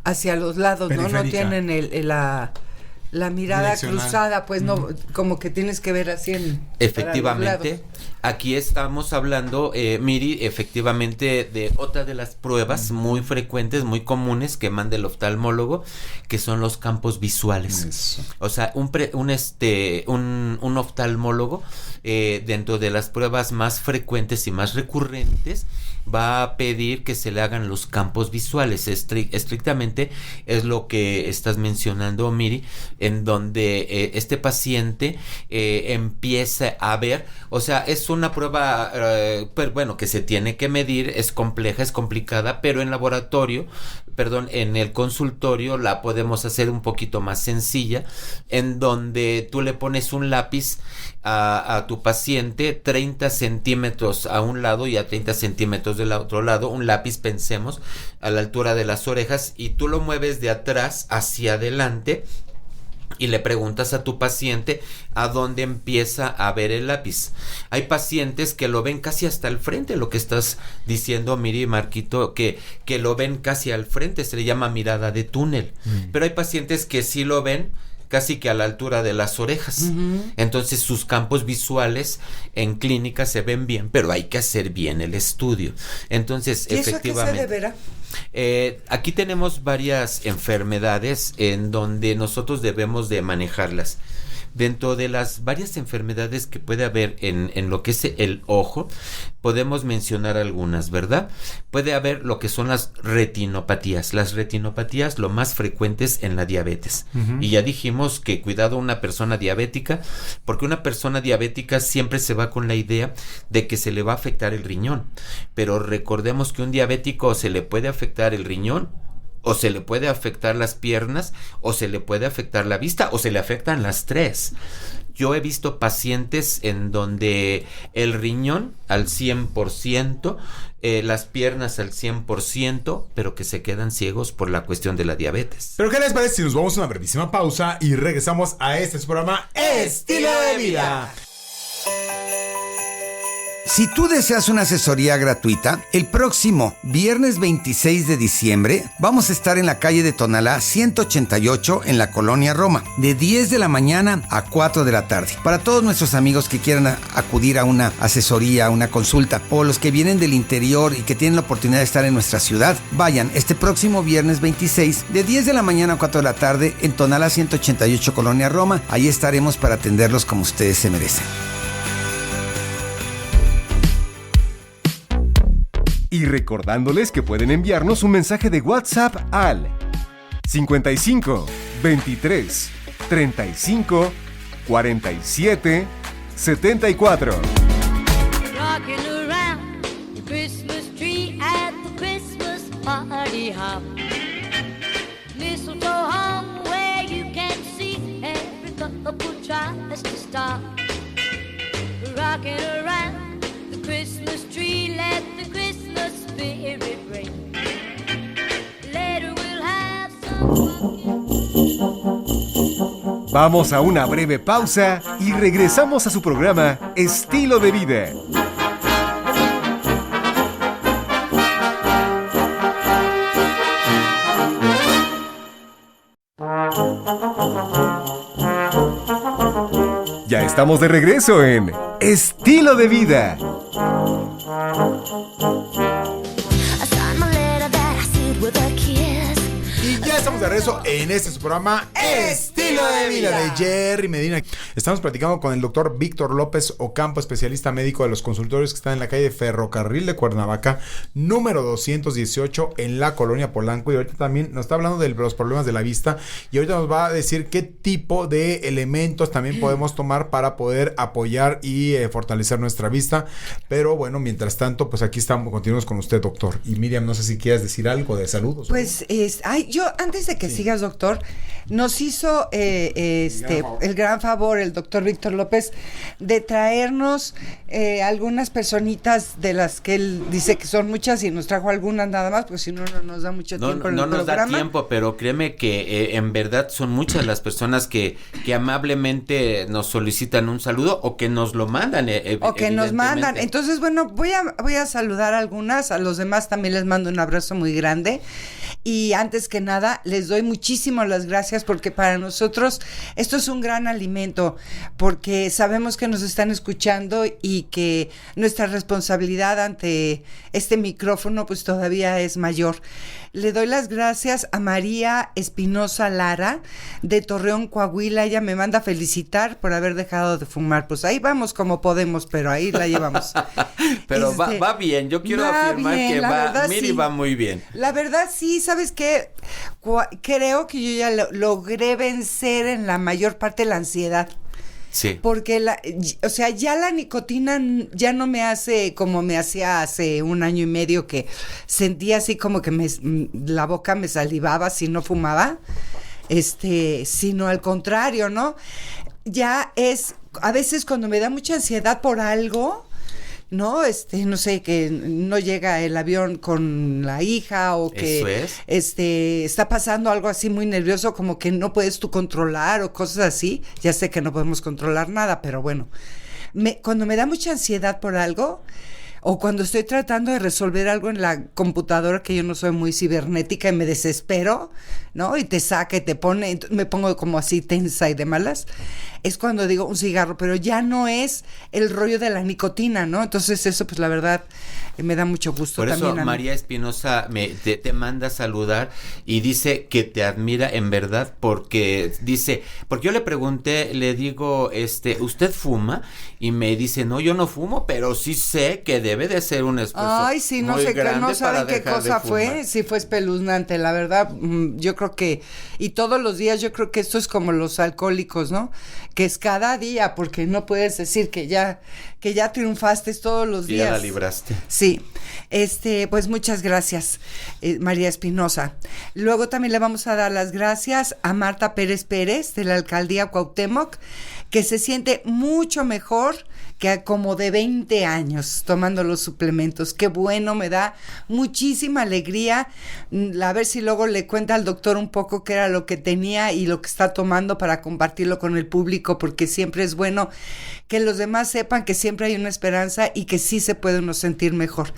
hacia los lados, ¿no? No tienen la mirada cruzada, pues no, como que tienes que ver así efectivamente. Aquí estamos hablando, Miri, efectivamente, de otra de las pruebas muy frecuentes, muy comunes que manda el oftalmólogo, que son los campos visuales. Eso. O sea, un oftalmólogo, dentro de las pruebas más frecuentes y más recurrentes, va a pedir que se le hagan los campos visuales. Estrictamente es lo que estás mencionando, Miri, en donde este paciente empieza a ver, o sea, es una prueba, que se tiene que medir, es compleja, es complicada, pero en el consultorio la podemos hacer un poquito más sencilla, en donde tú le pones un lápiz a tu paciente 30 centímetros a un lado y a 30 centímetros del otro lado, un lápiz, pensemos, a la altura de las orejas, y tú lo mueves de atrás hacia adelante y le preguntas a tu paciente a dónde empieza a ver el lápiz. Hay pacientes que lo ven casi hasta el frente, lo que estás diciendo, Miri y Marquito, que lo ven casi al frente, se le llama mirada de túnel. Pero hay pacientes que sí lo ven casi que a la altura de las orejas. Entonces sus campos visuales en clínica se ven bien, pero hay que hacer bien el estudio. Entonces, ¿y efectivamente, eso a qué se deberá? Aquí tenemos varias enfermedades en donde nosotros debemos de manejarlas. Dentro de las varias enfermedades que puede haber en lo que es el ojo, podemos mencionar algunas, ¿verdad? Puede haber lo que son las retinopatías. Las retinopatías, lo más frecuentes en la diabetes. Y ya dijimos que cuidado una persona diabética, porque una persona diabética siempre se va con la idea de que se le va a afectar el riñón. Pero recordemos que un diabético se le puede afectar el riñón, o se le puede afectar las piernas, o se le puede afectar la vista, o se le afectan las tres. Yo he visto pacientes en donde el riñón al 100%, las piernas al 100%, pero que se quedan ciegos por la cuestión de la diabetes. Pero ¿qué les parece si nos vamos a una brevísima pausa y regresamos a este programa Estilo de Vida? Si tú deseas una asesoría gratuita, el próximo viernes 26 de diciembre vamos a estar en la calle de Tonalá 188 en la Colonia Roma, de 10 de la mañana a 4 de la tarde. Para todos nuestros amigos que quieran acudir a una asesoría, a una consulta, o los que vienen del interior y que tienen la oportunidad de estar en nuestra ciudad, vayan este próximo viernes 26 de 10 de la mañana a 4 de la tarde en Tonalá 188 Colonia Roma. Ahí estaremos para atenderlos como ustedes se merecen. Y recordándoles que pueden enviarnos un mensaje de WhatsApp al 55 23 35 47 74. Rocking around the Christmas tree at the Christmas party hop. Mistletoe hung where you can see every couple tries to stop. Rocking around the Christmas tree, let the Christmas spirit ring. Later we'll have some. Vamos a una breve pausa y regresamos a su programa Estilo de Vida. Ya estamos de regreso en Estilo de Vida. Y ya estamos de regreso en este su programa Estilo de Vida de Jerry Medina. Estamos platicando con el doctor Víctor López Ocampo, especialista médico de los consultorios que están en la calle Ferrocarril de Cuernavaca, número 218 en la Colonia Polanco. Y ahorita también nos está hablando de los problemas de la vista y ahorita nos va a decir qué tipo de elementos también podemos tomar para poder apoyar y fortalecer nuestra vista. Pero bueno, mientras tanto, pues aquí estamos, continuamos con usted, doctor. Y Miriam, no sé si quieres decir algo de salud. Pues, yo antes de que sigas, doctor, nos hizo el gran favor el doctor Víctor López de traernos algunas personitas de las que él dice que son muchas y nos trajo algunas nada más, porque si no, no nos da mucho tiempo en el programa. No nos da tiempo, pero créeme que en verdad son muchas las personas que amablemente nos solicitan un saludo o que nos lo mandan. O que nos mandan. Entonces, bueno, voy a saludar a algunas, a los demás también les mando un abrazo muy grande. Y antes que nada, les doy muchísimas las gracias porque para nosotros esto es un gran alimento, porque sabemos que nos están escuchando y que nuestra responsabilidad ante este micrófono pues todavía es mayor. Le doy las gracias a María Espinosa Lara de Torreón, Coahuila. Ella me manda a felicitar por haber dejado de fumar. Pues ahí vamos como podemos, pero ahí la llevamos. Pero va bien, yo quiero afirmar bien, que va, Miri sí. Va muy bien. La verdad sí, ¿sabes qué? Creo que yo ya logré vencer en la mayor parte la ansiedad. Sí. Porque ya la nicotina ya no me hace como me hacía hace 1 año y medio, que sentía así como que la boca me salivaba si no fumaba, sino al contrario, ¿no? Ya es, a veces cuando me da mucha ansiedad por algo, ¿no? No sé, que no llega el avión con la hija o que está pasando algo así muy nervioso, como que no puedes tú controlar o cosas así. Ya sé que no podemos controlar nada, pero bueno, cuando me da mucha ansiedad por algo o cuando estoy tratando de resolver algo en la computadora, que yo no soy muy cibernética y me desespero, ¿no? Y te saca y te pone, me pongo como así tensa y de malas, es cuando digo un cigarro, pero ya no es el rollo de la nicotina, ¿no? Entonces eso pues la verdad me da mucho gusto. Por también eso María Espinosa te manda a saludar y dice que te admira en verdad porque yo le pregunté, le digo, ¿usted fuma? Y me dice, no, yo no fumo, pero sí sé que debe de ser un esfuerzo. Ay, sí, no sé, no saben qué cosa fue, sí fue espeluznante, la verdad. Yo creo que, y todos los días, yo creo que esto es como los alcohólicos, ¿no? Que es cada día, porque no puedes decir que ya triunfaste todos los días. Ya la libraste. Sí, pues muchas gracias, María Espinosa. Luego también le vamos a dar las gracias a Marta Pérez Pérez, de la Alcaldía Cuauhtémoc, que se siente mucho mejor que como de 20 años tomando los suplementos. Qué bueno, me da muchísima alegría. A ver si luego le cuenta al doctor un poco qué era lo que tenía y lo que está tomando para compartirlo con el público, porque siempre es bueno que los demás sepan que siempre hay una esperanza y que sí se puede uno sentir mejor.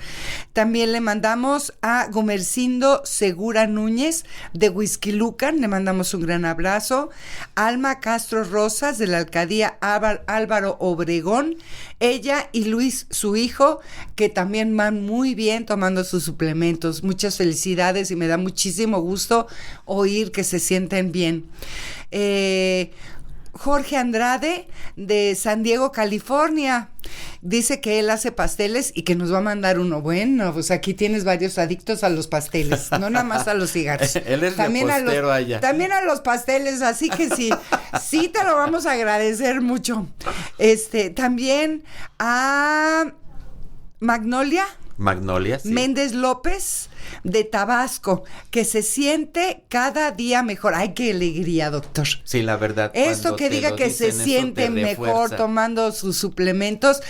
También le mandamos a Gumercindo Segura Núñez de Huixquilucan, le mandamos un gran abrazo. Alma Castro Rosas de la alcaldía Álvaro Obregón, ella y Luis, su hijo, que también van muy bien tomando sus suplementos. Muchas felicidades y me da muchísimo gusto oír que se sienten bien. Jorge Andrade de San Diego, California, dice que él hace pasteles y que nos va a mandar uno. Bueno, pues aquí tienes varios adictos a los pasteles, no nada más a los cigarros. Él es también repostero allá. También a los pasteles, así que sí, sí te lo vamos a agradecer mucho. También a Magnolia sí. Méndez López de Tabasco, que se siente cada día mejor. Ay, qué alegría, doctor. Sí, la verdad. Esto que diga que se siente mejor tomando sus suplementos.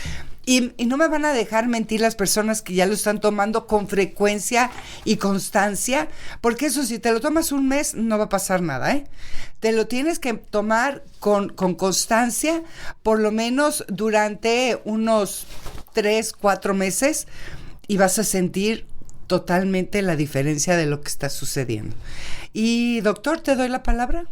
Y no me van a dejar mentir las personas que ya lo están tomando con frecuencia y constancia, porque eso, si te lo tomas un mes, no va a pasar nada, ¿eh? Te lo tienes que tomar con constancia, por lo menos durante unos 3-4 meses, y vas a sentir totalmente la diferencia de lo que está sucediendo. Y, doctor, ¿te doy la palabra?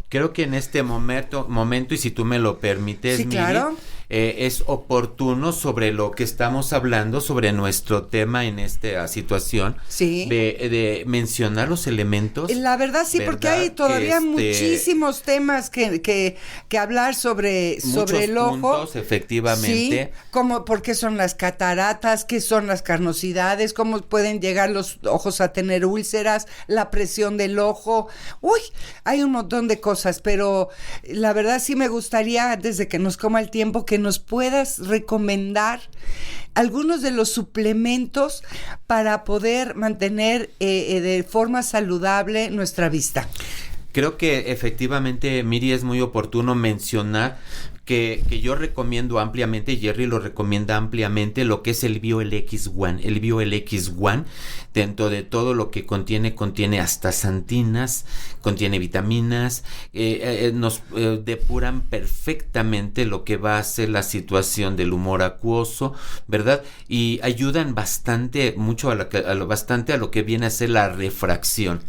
Creo que en este momento, y si tú me lo permites, sí, Miri, claro. Es oportuno sobre lo que estamos hablando, sobre nuestro tema en esta situación, sí, de mencionar los elementos. La verdad sí, ¿verdad? Porque hay todavía muchísimos temas que hablar sobre el ojo. Puntos, efectivamente. Sí, como por qué son las cataratas, qué son las carnosidades, cómo pueden llegar los ojos a tener úlceras, la presión del ojo. Uy, hay un montón de cosas, pero la verdad sí me gustaría, antes de que nos coma el tiempo, que nos puedas recomendar algunos de los suplementos para poder mantener de forma saludable nuestra vista. Creo que efectivamente, Miri, es muy oportuno mencionar que yo recomiendo ampliamente, Jerry lo recomienda ampliamente, lo que es el BioLX1. El BioLX1, dentro de todo lo que contiene astaxantinas, contiene vitaminas, nos depuran perfectamente lo que va a ser la situación del humor acuoso, ¿verdad? Y ayudan bastante a lo que viene a ser la refracción.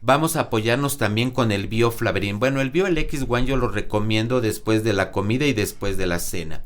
Vamos a apoyarnos también con el Bioflavorin. Bueno, el BioLX1 yo lo recomiendo después de la comida y después de la cena.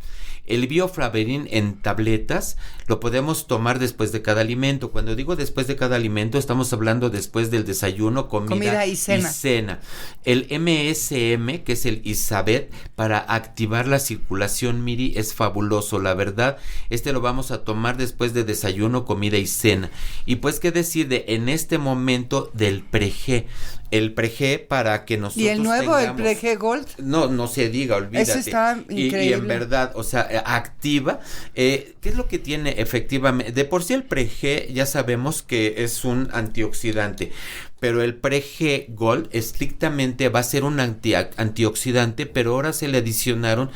El Bioflavorin en tabletas lo podemos tomar después de cada alimento. Cuando digo después de cada alimento, estamos hablando después del desayuno, comida y cena. El MSM, que es el Isabet, para activar la circulación, Miri, es fabuloso, la verdad. Lo vamos a tomar después de desayuno, comida y cena. Y pues, ¿qué decir en este momento del Pre-G? El Pre-G para que nosotros ¿Y el nuevo, tengamos, el Pre-G Gold? No se diga, olvídate. Ese está increíble. Y en verdad, o sea, activa. ¿Qué es lo que tiene efectivamente? De por sí el Pre-G ya sabemos que es un antioxidante, pero el Pre-G Gold estrictamente va a ser un antioxidante, pero ahora se le adicionaron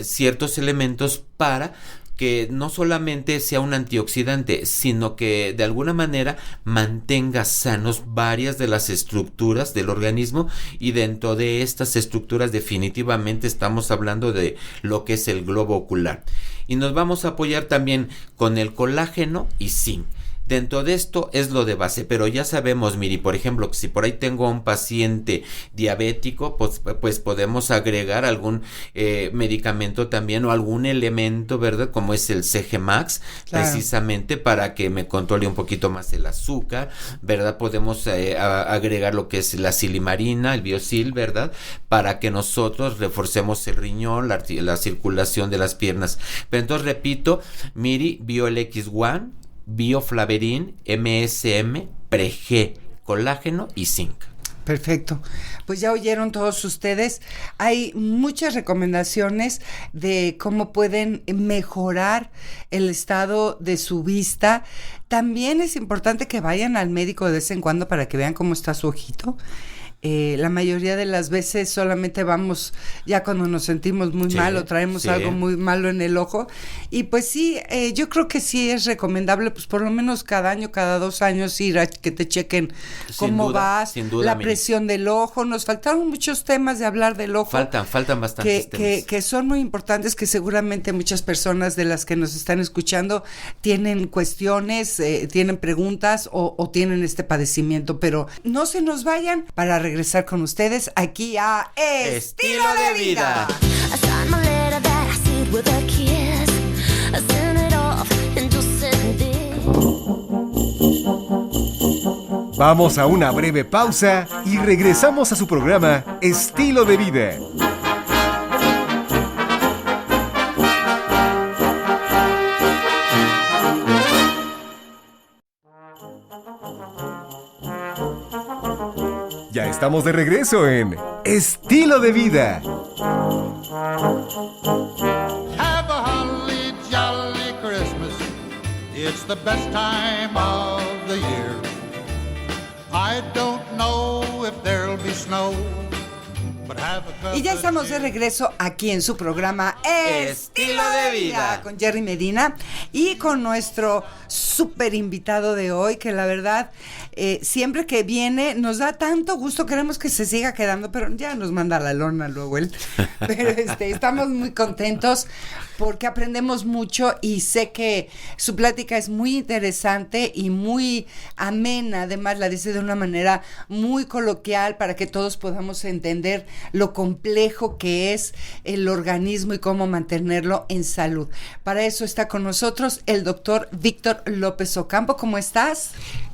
ciertos elementos para que no solamente sea un antioxidante, sino que de alguna manera mantenga sanos varias de las estructuras del organismo, y dentro de estas estructuras definitivamente estamos hablando de lo que es el globo ocular. Y nos vamos a apoyar también con el colágeno y zinc. Dentro de esto es lo de base, pero ya sabemos, Miri, por ejemplo, que si por ahí tengo a un paciente diabético, pues podemos agregar algún medicamento también o algún elemento, ¿verdad? Como es el CG Max, claro, precisamente para que me controle un poquito más el azúcar, ¿verdad? Podemos agregar lo que es la silimarina, el Biosil, ¿verdad? Para que nosotros reforcemos el riñón, la circulación de las piernas. Pero entonces repito, Miri, BioLX1, Bioflavorin, MSM, Pre-G, colágeno y zinc. Perfecto. Pues ya oyeron todos ustedes. Hay muchas recomendaciones de cómo pueden mejorar el estado de su vista. También es importante que vayan al médico de vez en cuando para que vean cómo está su ojito. la mayoría de las veces solamente vamos ya cuando nos sentimos muy mal o traemos algo muy malo en el ojo. Y pues sí, yo creo que sí es recomendable, pues por lo menos cada año, cada 2 años ir a que te chequen cómo vas, la presión del ojo. Nos faltaron muchos temas de hablar del ojo. Faltan bastantes temas. Que son muy importantes, que seguramente muchas personas de las que nos están escuchando tienen cuestiones, tienen preguntas o tienen este padecimiento, pero no se nos vayan para regresar con ustedes aquí a Estilo de Vida. I signed my letter that I sealed with a kiss. I sent it off and just said this. Vamos a una breve pausa y regresamos a su programa Estilo de Vida. Ya estamos de regreso en Estilo de Vida. Have a holly jolly Christmas. It's the best time of the year. I don't know if there'll be snow. Y ya estamos de regreso aquí en su programa Estilo de Vida con Jerry Medina y con nuestro súper invitado de hoy, que la verdad siempre que viene nos da tanto gusto, queremos que se siga quedando, pero ya nos manda a la lona luego él. Pero estamos muy contentos porque aprendemos mucho y sé que su plática es muy interesante y muy amena. Además la dice de una manera muy coloquial para que todos podamos entender lo complejo que es el organismo y cómo mantenerlo en salud. Para eso está con nosotros el doctor Víctor López Ocampo. ¿Cómo estás?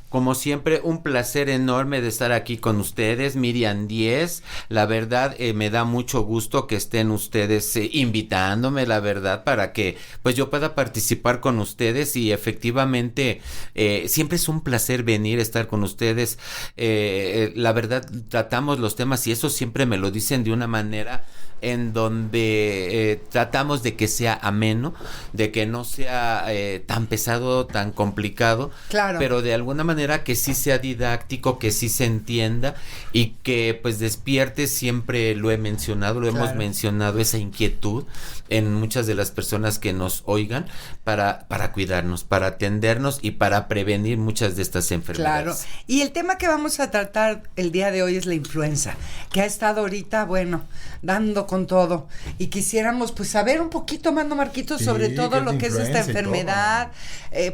Como siempre, un placer enorme de estar aquí con ustedes, Miriam Díez. La verdad, me da mucho gusto que estén ustedes invitándome, la verdad, para que pues yo pueda participar con ustedes y efectivamente siempre es un placer venir a estar con ustedes. La verdad, tratamos los temas y eso siempre me lo dicen de una manera en donde tratamos de que sea ameno, de que no sea tan pesado, tan complicado, claro, pero de alguna manera que sí sea didáctico, que sí se entienda y que pues despierte, siempre lo he mencionado, lo hemos mencionado, esa inquietud en muchas de las personas que nos oigan para cuidarnos, para atendernos y para prevenir muchas de estas enfermedades. Claro, y el tema que vamos a tratar el día de hoy es la influenza, que ha estado ahorita, bueno, dando con todo, y quisiéramos pues saber un poquito más, ¿no, Marquito? Sobre todo lo que es esta enfermedad,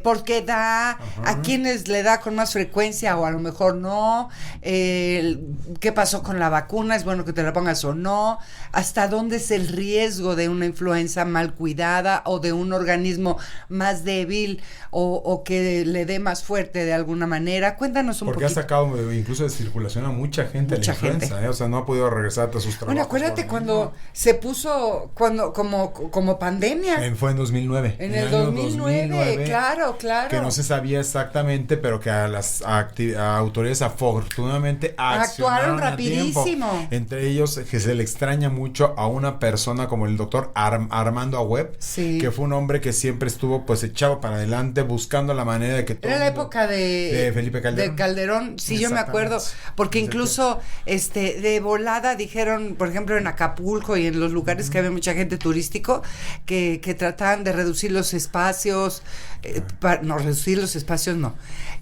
por qué da, a quienes le da con más frecuencia o a lo mejor no, qué pasó con la vacuna, es bueno que te la pongas o no, hasta dónde es el riesgo de una influenza mal cuidada o de un organismo más débil o que le dé más fuerte de alguna manera. Cuéntanos un poquito. Porque ha sacado incluso de circulación a mucha gente la influenza, o sea, no ha podido regresar a sus trabajos. Bueno, acuérdate cuando se puso como pandemia. Fue en 2009. En el 2009, claro. Que no se sabía exactamente, pero que a las autoridades afortunadamente actuaron rapidísimo. Entre ellos, que se le extraña mucho a una persona como el doctor Armando Agüeb, que fue un hombre que siempre estuvo pues echado para adelante buscando la manera de que todo. Era la época de Felipe Calderón. De Calderón, sí, yo me acuerdo, porque incluso de volada dijeron, por ejemplo, en Acapulco y en los lugares que había mucha gente turístico, que trataban de reducir los espacios,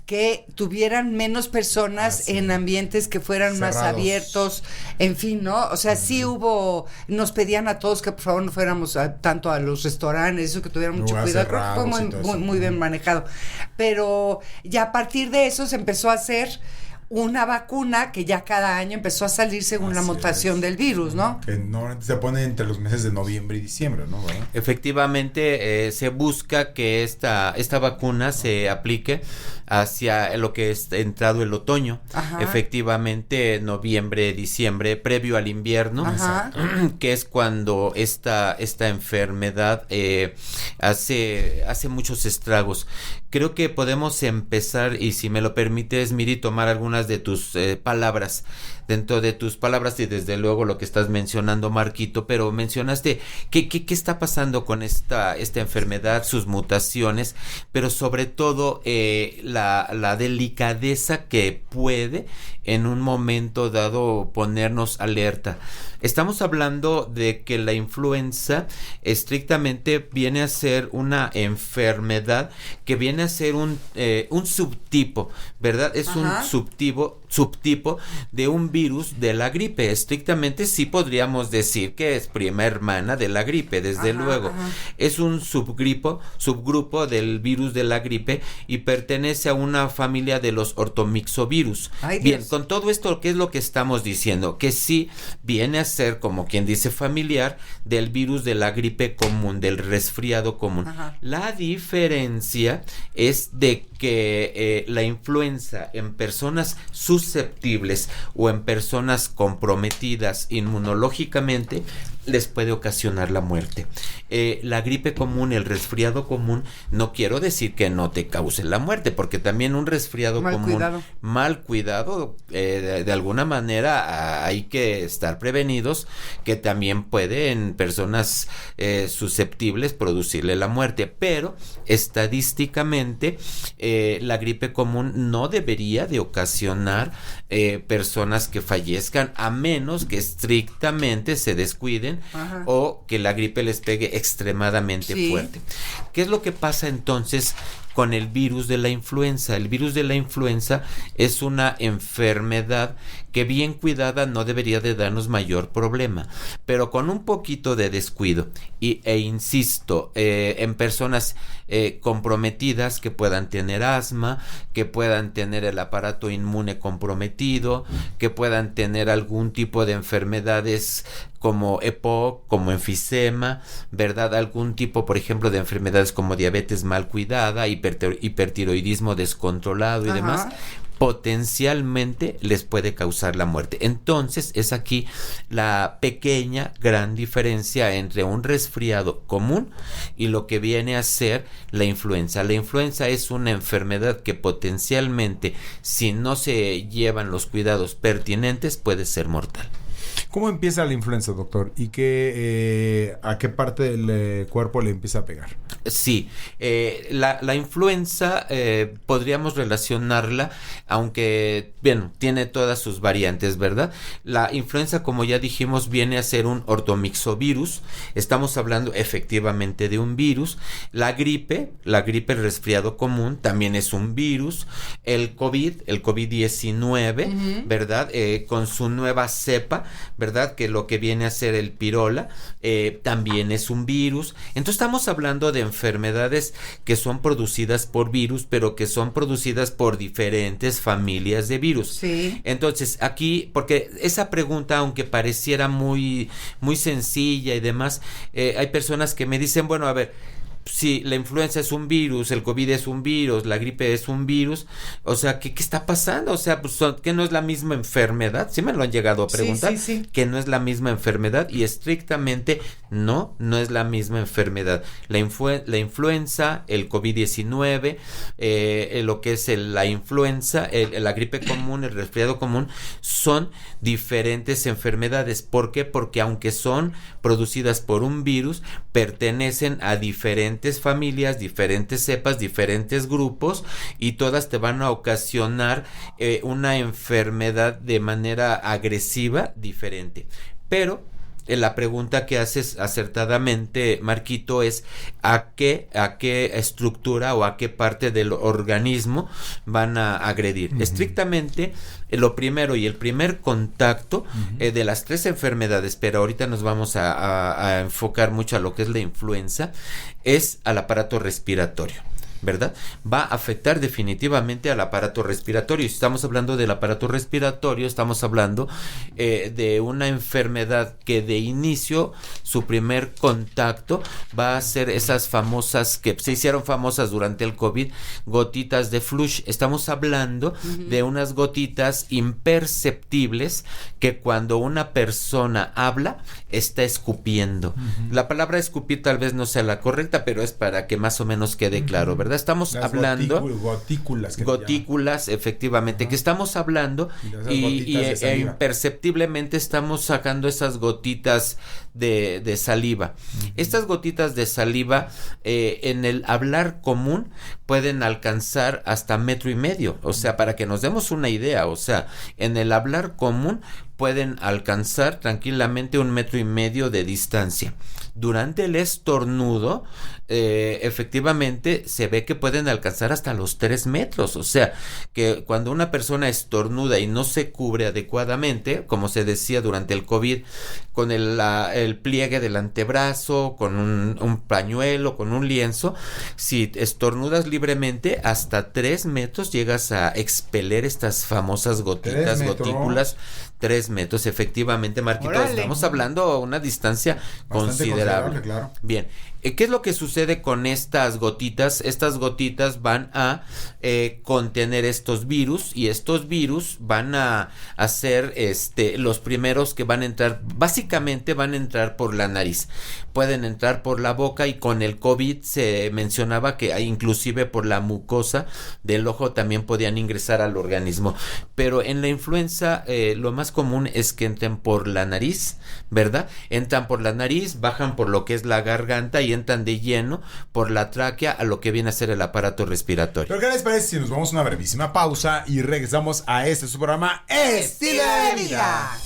que tuvieran menos personas en ambientes que fueran cerrados, más abiertos, en fin, ¿no? O sea, sí nos pedían a todos que por favor no fuéramos tanto a los restaurantes, eso, que tuvieran mucho cuidado. Creo que fue muy bien manejado. Pero ya a partir de eso se empezó a hacer una vacuna que ya cada año empezó a salir según la mutación del virus, ¿no? Que normalmente se pone entre los meses de noviembre y diciembre, ¿no? ¿Verdad? Efectivamente, se busca que esta vacuna se aplique hacia lo que es entrado el otoño. Ajá. Efectivamente, noviembre, diciembre, previo al invierno. Ajá. Que es cuando esta enfermedad hace muchos estragos. Creo que podemos empezar, y si me lo permites, Miri, tomar algunas de tus palabras. dentro de tus palabras y desde luego lo que estás mencionando, Marquito, pero mencionaste qué está pasando con esta enfermedad, sus mutaciones, pero sobre todo la delicadeza que puede en un momento dado ponernos alerta. Estamos hablando de que la influenza estrictamente viene a ser una enfermedad que viene a ser un subtipo, ¿verdad? Es un subtipo de un virus de la gripe. Estrictamente sí podríamos decir que es prima hermana de la gripe, desde luego. Es un subgrupo del virus de la gripe y pertenece a una familia de los ortomixovirus. Bien, con todo esto, ¿qué es lo que estamos diciendo? Que sí viene a ser, como quien dice, familiar del virus de la gripe común, del resfriado común. La diferencia es de que la influenza en personas susceptibles o en personas comprometidas inmunológicamente les puede ocasionar la muerte. La gripe común, el resfriado común, no quiero decir que no te cause la muerte, porque también un resfriado mal cuidado, de alguna manera hay que estar prevenidos que también puede en personas susceptibles producirle la muerte, pero estadísticamente la gripe común no debería de ocasionar personas que fallezcan, a menos que estrictamente se descuiden o que la gripe les pegue extremadamente fuerte. ¿Qué es lo que pasa entonces con el virus de la influenza? El virus de la influenza es una enfermedad que bien cuidada no debería de darnos mayor problema, pero con un poquito de descuido e insisto, en personas comprometidas que puedan tener asma, que puedan tener el aparato inmune comprometido, que puedan tener algún tipo de enfermedades como EPOC, como enfisema, ¿verdad? Algún tipo, por ejemplo, de enfermedades como diabetes mal cuidada, hipertiroidismo descontrolado y demás, potencialmente les puede causar la muerte. Entonces es aquí la gran diferencia entre un resfriado común y lo que viene a ser la influenza. La influenza es una enfermedad que potencialmente, si no se llevan los cuidados pertinentes, puede ser mortal. ¿Cómo empieza la influenza, doctor? ¿Y a qué parte del cuerpo le empieza a pegar? Sí, la influenza podríamos relacionarla, aunque, bien, tiene todas sus variantes, ¿verdad? La influenza, como ya dijimos, viene a ser un ortomixovirus. Estamos hablando efectivamente de un virus. La gripe, el resfriado común, también es un virus. El COVID-19, ¿verdad? Con su nueva cepa, ¿verdad? Que lo que viene a ser el pirola, también es un virus. Entonces estamos hablando de enfermedades que son producidas por virus, pero que son producidas por diferentes familias de virus. Sí. Entonces aquí, porque esa pregunta, aunque pareciera muy sencilla y demás, hay personas que me dicen, bueno, a ver, si la influenza es un virus, el COVID es un virus, la gripe es un virus, o sea, ¿qué está pasando? O sea, pues, ¿que no es la misma enfermedad? Sí me lo han llegado a preguntar, sí. Que no es la misma enfermedad, y estrictamente no es la misma enfermedad. La influenza, el COVID-19, lo que es la influenza, la gripe común, el resfriado común, son diferentes enfermedades. ¿Por qué? Porque aunque son producidas por un virus, pertenecen a diferentes familias, diferentes cepas, diferentes grupos, y todas te van a ocasionar una enfermedad de manera agresiva diferente. Pero la pregunta que haces acertadamente, Marquito, es ¿a qué estructura o a qué parte del organismo van a agredir? Estrictamente, lo primero y el primer contacto de las tres enfermedades, pero ahorita nos vamos a enfocar mucho a lo que es la influenza, es al aparato respiratorio, ¿verdad? Va a afectar definitivamente al aparato respiratorio. Si estamos hablando del aparato respiratorio, estamos hablando de una enfermedad que de inicio, su primer contacto va a ser esas famosas, que se hicieron famosas durante el COVID, gotitas de flush. Estamos hablando de unas gotitas imperceptibles que cuando una persona habla, está escupiendo. La palabra escupir tal vez no sea la correcta, pero es para que más o menos quede claro, ¿verdad? ¿verdad? Estamos Las hablando... gotículas. Efectivamente, que estamos hablando y imperceptiblemente estamos sacando esas gotitas de saliva. Estas gotitas de saliva en el hablar común pueden alcanzar hasta 1.5 metros, o sea, para que nos demos una idea, o sea, en el hablar común pueden alcanzar tranquilamente 1.5 metros de distancia. Durante el estornudo, efectivamente, se ve que pueden alcanzar hasta los 3 metros. O sea, que cuando una persona estornuda y no se cubre adecuadamente, como se decía durante el COVID, con el pliegue del antebrazo, con un pañuelo, con un lienzo, si estornudas libremente, hasta 3 metros llegas a expeler estas famosas gotitas, gotículas. 3 metros, efectivamente, Marquito. ¡Órale! Estamos hablando a una distancia Bastante considerable. claro. Bien, ¿qué es lo que sucede con estas gotitas? Estas gotitas van a contener estos virus, y estos virus van a ser los primeros que van a entrar. Básicamente van a entrar por la nariz, pueden entrar por la boca, y con el COVID se mencionaba que inclusive por la mucosa del ojo también podían ingresar al organismo. Pero en la influenza lo más común es que entren por la nariz, ¿verdad? Entran por la nariz, bajan por lo que es la garganta y entran de lleno por la tráquea a lo que viene a ser el aparato respiratorio. Pero ¿qué les parece si nos vamos a una brevísima pausa y regresamos a su programa Estilo de Vida?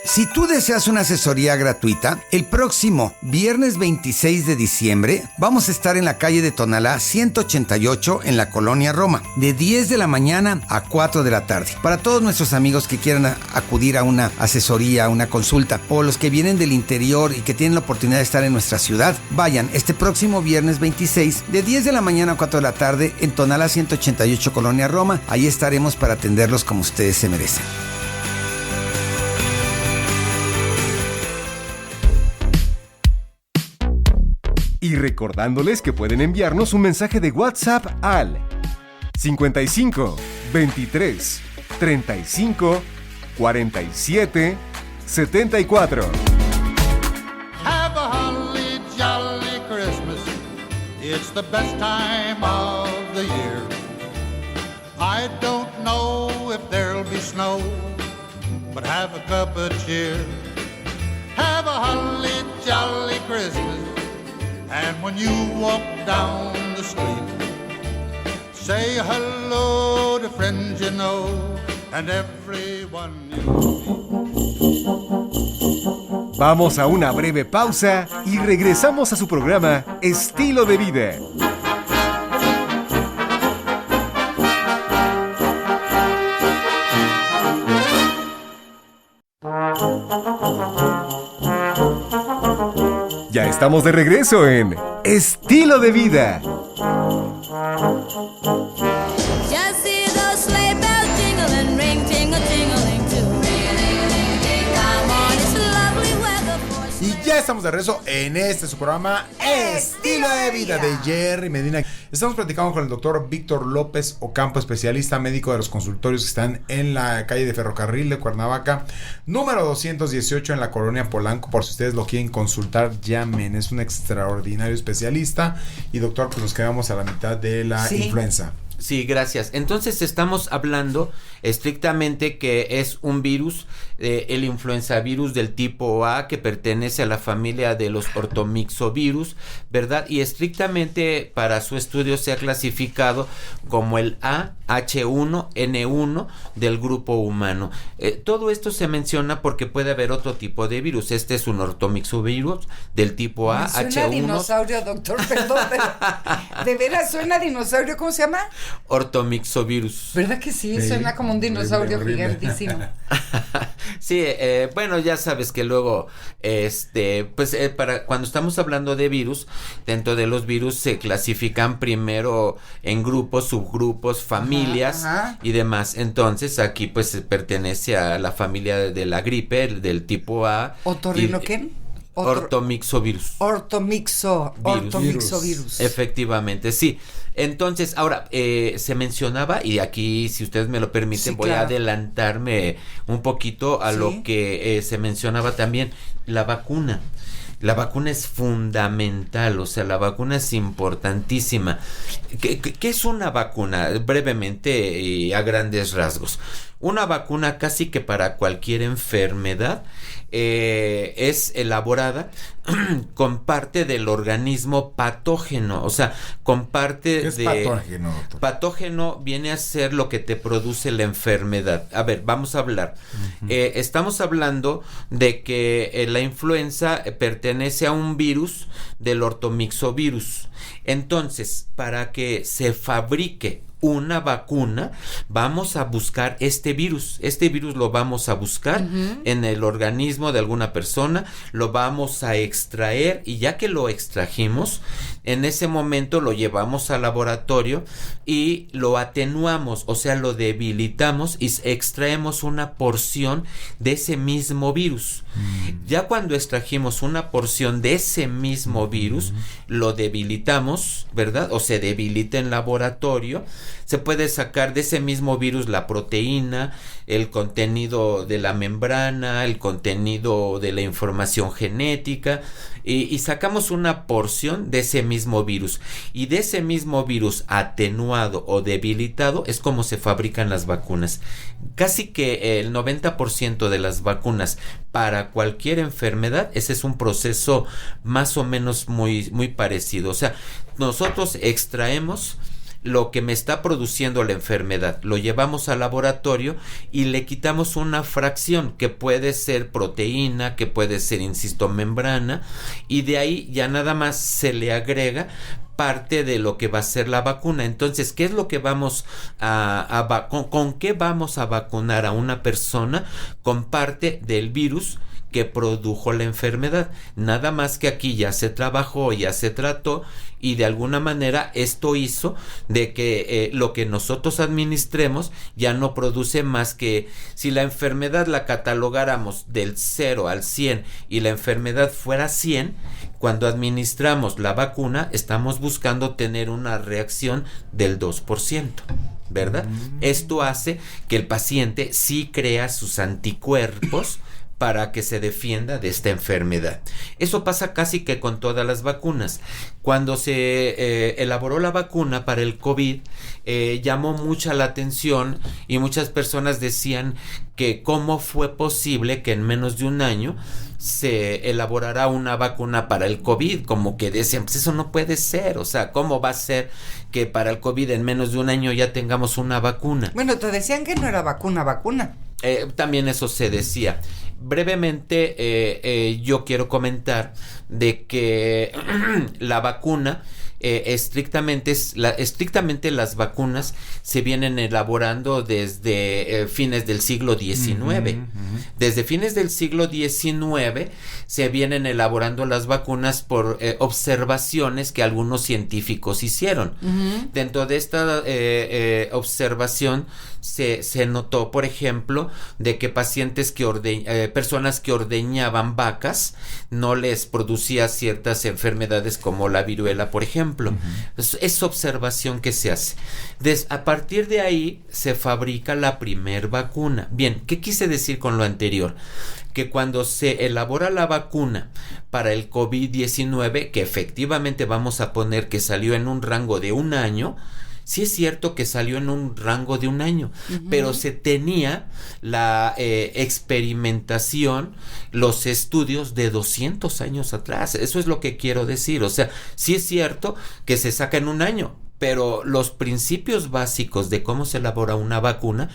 Si tú deseas una asesoría gratuita, el próximo viernes 26 de diciembre vamos a estar en la calle de Tonalá 188 en la Colonia Roma, de 10 de la mañana a 4 de la tarde. Para todos nuestros amigos que quieran acudir a una asesoría, a una consulta, o los que vienen del interior y que tienen la oportunidad de estar en nuestra ciudad, vayan este próximo viernes 26 de 10 de la mañana a 4 de la tarde en Tonalá 188 Colonia Roma. Ahí estaremos para atenderlos como ustedes se merecen. Y recordándoles que pueden enviarnos un mensaje de WhatsApp al 55 23 35 47 74. Have a holly jolly Christmas. It's the best time of the year. I don't know if there'll be snow, but have a cup of cheer. Have a holly jolly Christmas. And when you walk down the street, say hello to friends you know and everyone you meet. Vamos a una breve pausa y regresamos a su programa Estilo de Vida. Ya estamos de regreso en Estilo de Vida. Just see those sleigh bells jingling, ring, tingle, tingling too. Come on, it's lovely weather for Y ya estamos de regreso en su programa Estilo de Vida de Jerry Medina. Estamos platicando con el doctor Víctor López Ocampo, especialista médico de los consultorios que están en la calle de Ferrocarril de Cuernavaca, número 218 en la colonia Polanco. Por si ustedes lo quieren consultar, llamen. Es un extraordinario especialista. Y doctor, pues nos quedamos a la mitad de la influenza. Sí, gracias. Entonces estamos hablando estrictamente que es un virus, el influenzavirus del tipo A, que pertenece a la familia de los ortomixovirus, ¿verdad? Y estrictamente para su estudio se ha clasificado como el AH1N1 del grupo humano. Todo esto se menciona porque puede haber otro tipo de virus. Este es un ortomixovirus del tipo A, Suena H1. dinosaurio, doctor, perdón, pero de veras suena dinosaurio. ¿Cómo se llama? Ortomixovirus. ¿Verdad que sí? Sí, Suena como un dinosaurio horrible. gigantísimo. Sí, bueno, ya sabes que luego, para cuando estamos hablando de virus, dentro de los virus se clasifican primero en grupos, subgrupos, familias y demás. Entonces aquí pues pertenece a la familia de la gripe, del tipo A. ¿Otorrinoquén? Ortomixovirus. Ortomixovirus. Efectivamente, sí. Entonces, ahora, se mencionaba, y aquí, si ustedes me lo permiten, voy a adelantarme un poquito a lo que se mencionaba también, la vacuna. La vacuna es fundamental, o sea, la vacuna es importantísima. ¿Qué es una vacuna? Brevemente y a grandes rasgos. Una vacuna casi que para cualquier enfermedad es elaborada con parte del organismo patógeno, o sea, con parte ¿Qué es de... patógeno, doctor? Patógeno viene a ser lo que te produce la enfermedad. A ver, vamos a hablar. Estamos hablando de que la influenza pertenece a un virus del ortomixovirus. Entonces, para que se fabrique una vacuna, vamos a buscar este virus. Este virus lo vamos a buscar en el organismo de alguna persona, lo vamos a extraer y ya que lo extrajimos, en ese momento lo llevamos al laboratorio y lo atenuamos, o sea, lo debilitamos y extraemos una porción de ese mismo virus. Ya cuando extrajimos una porción de ese mismo virus, lo debilitamos, ¿verdad? O se debilita en laboratorio. Se puede sacar de ese mismo virus la proteína, el contenido de la membrana, el contenido de la información genética y sacamos una porción de ese mismo virus. Y de ese mismo virus atenuado o debilitado es como se fabrican las vacunas. Casi que el 90% de las vacunas para cualquier enfermedad, ese es un proceso más o menos muy parecido. O sea, nosotros extraemos lo que me está produciendo la enfermedad, lo llevamos al laboratorio y le quitamos una fracción que puede ser proteína, que puede ser, insisto, membrana, y de ahí ya nada más se le agrega parte de lo que va a ser la vacuna. Entonces, ¿qué es lo que vamos con qué vamos a vacunar a una persona? Con parte del virus que produjo la enfermedad. Nada más que aquí ya se trabajó, ya se trató y de alguna manera esto hizo de que lo que nosotros administremos ya no produce más que, si la enfermedad la catalogáramos del 0 al 100 y la enfermedad fuera 100, cuando administramos la vacuna estamos buscando tener una reacción del 2%. ¿Verdad? Esto hace que el paciente sí crea sus anticuerpos para que se defienda de esta enfermedad. Eso pasa casi que con todas las vacunas. Cuando se elaboró la vacuna para el COVID, llamó mucha la atención y muchas personas decían que cómo fue posible que en menos de un año se elaborará una vacuna para el COVID, como que decían, pues eso no puede ser, o sea, ¿cómo va a ser que para el COVID en menos de un año ya tengamos una vacuna? Bueno, te decían que no era vacuna. También eso se decía. Brevemente, yo quiero comentar de que la vacuna, estrictamente las vacunas se vienen elaborando desde fines del siglo XIX. Desde fines del siglo XIX se vienen elaborando las vacunas por observaciones que algunos científicos hicieron. Dentro de esta observación se notó, por ejemplo, de que pacientes personas que ordeñaban vacas no les producía ciertas enfermedades como la viruela, por ejemplo. Es observación que se hace. A partir de ahí se fabrica la primer vacuna. Bien, ¿qué quise decir con lo anterior? Que cuando se elabora la vacuna para el COVID-19, que efectivamente vamos a poner que salió en un rango de un año, sí es cierto que salió en un rango de un año, pero se tenía la experimentación, los estudios de 200 años atrás. Eso es lo que quiero decir. O sea, sí es cierto que se saca en un año, pero los principios básicos de cómo se elabora una vacuna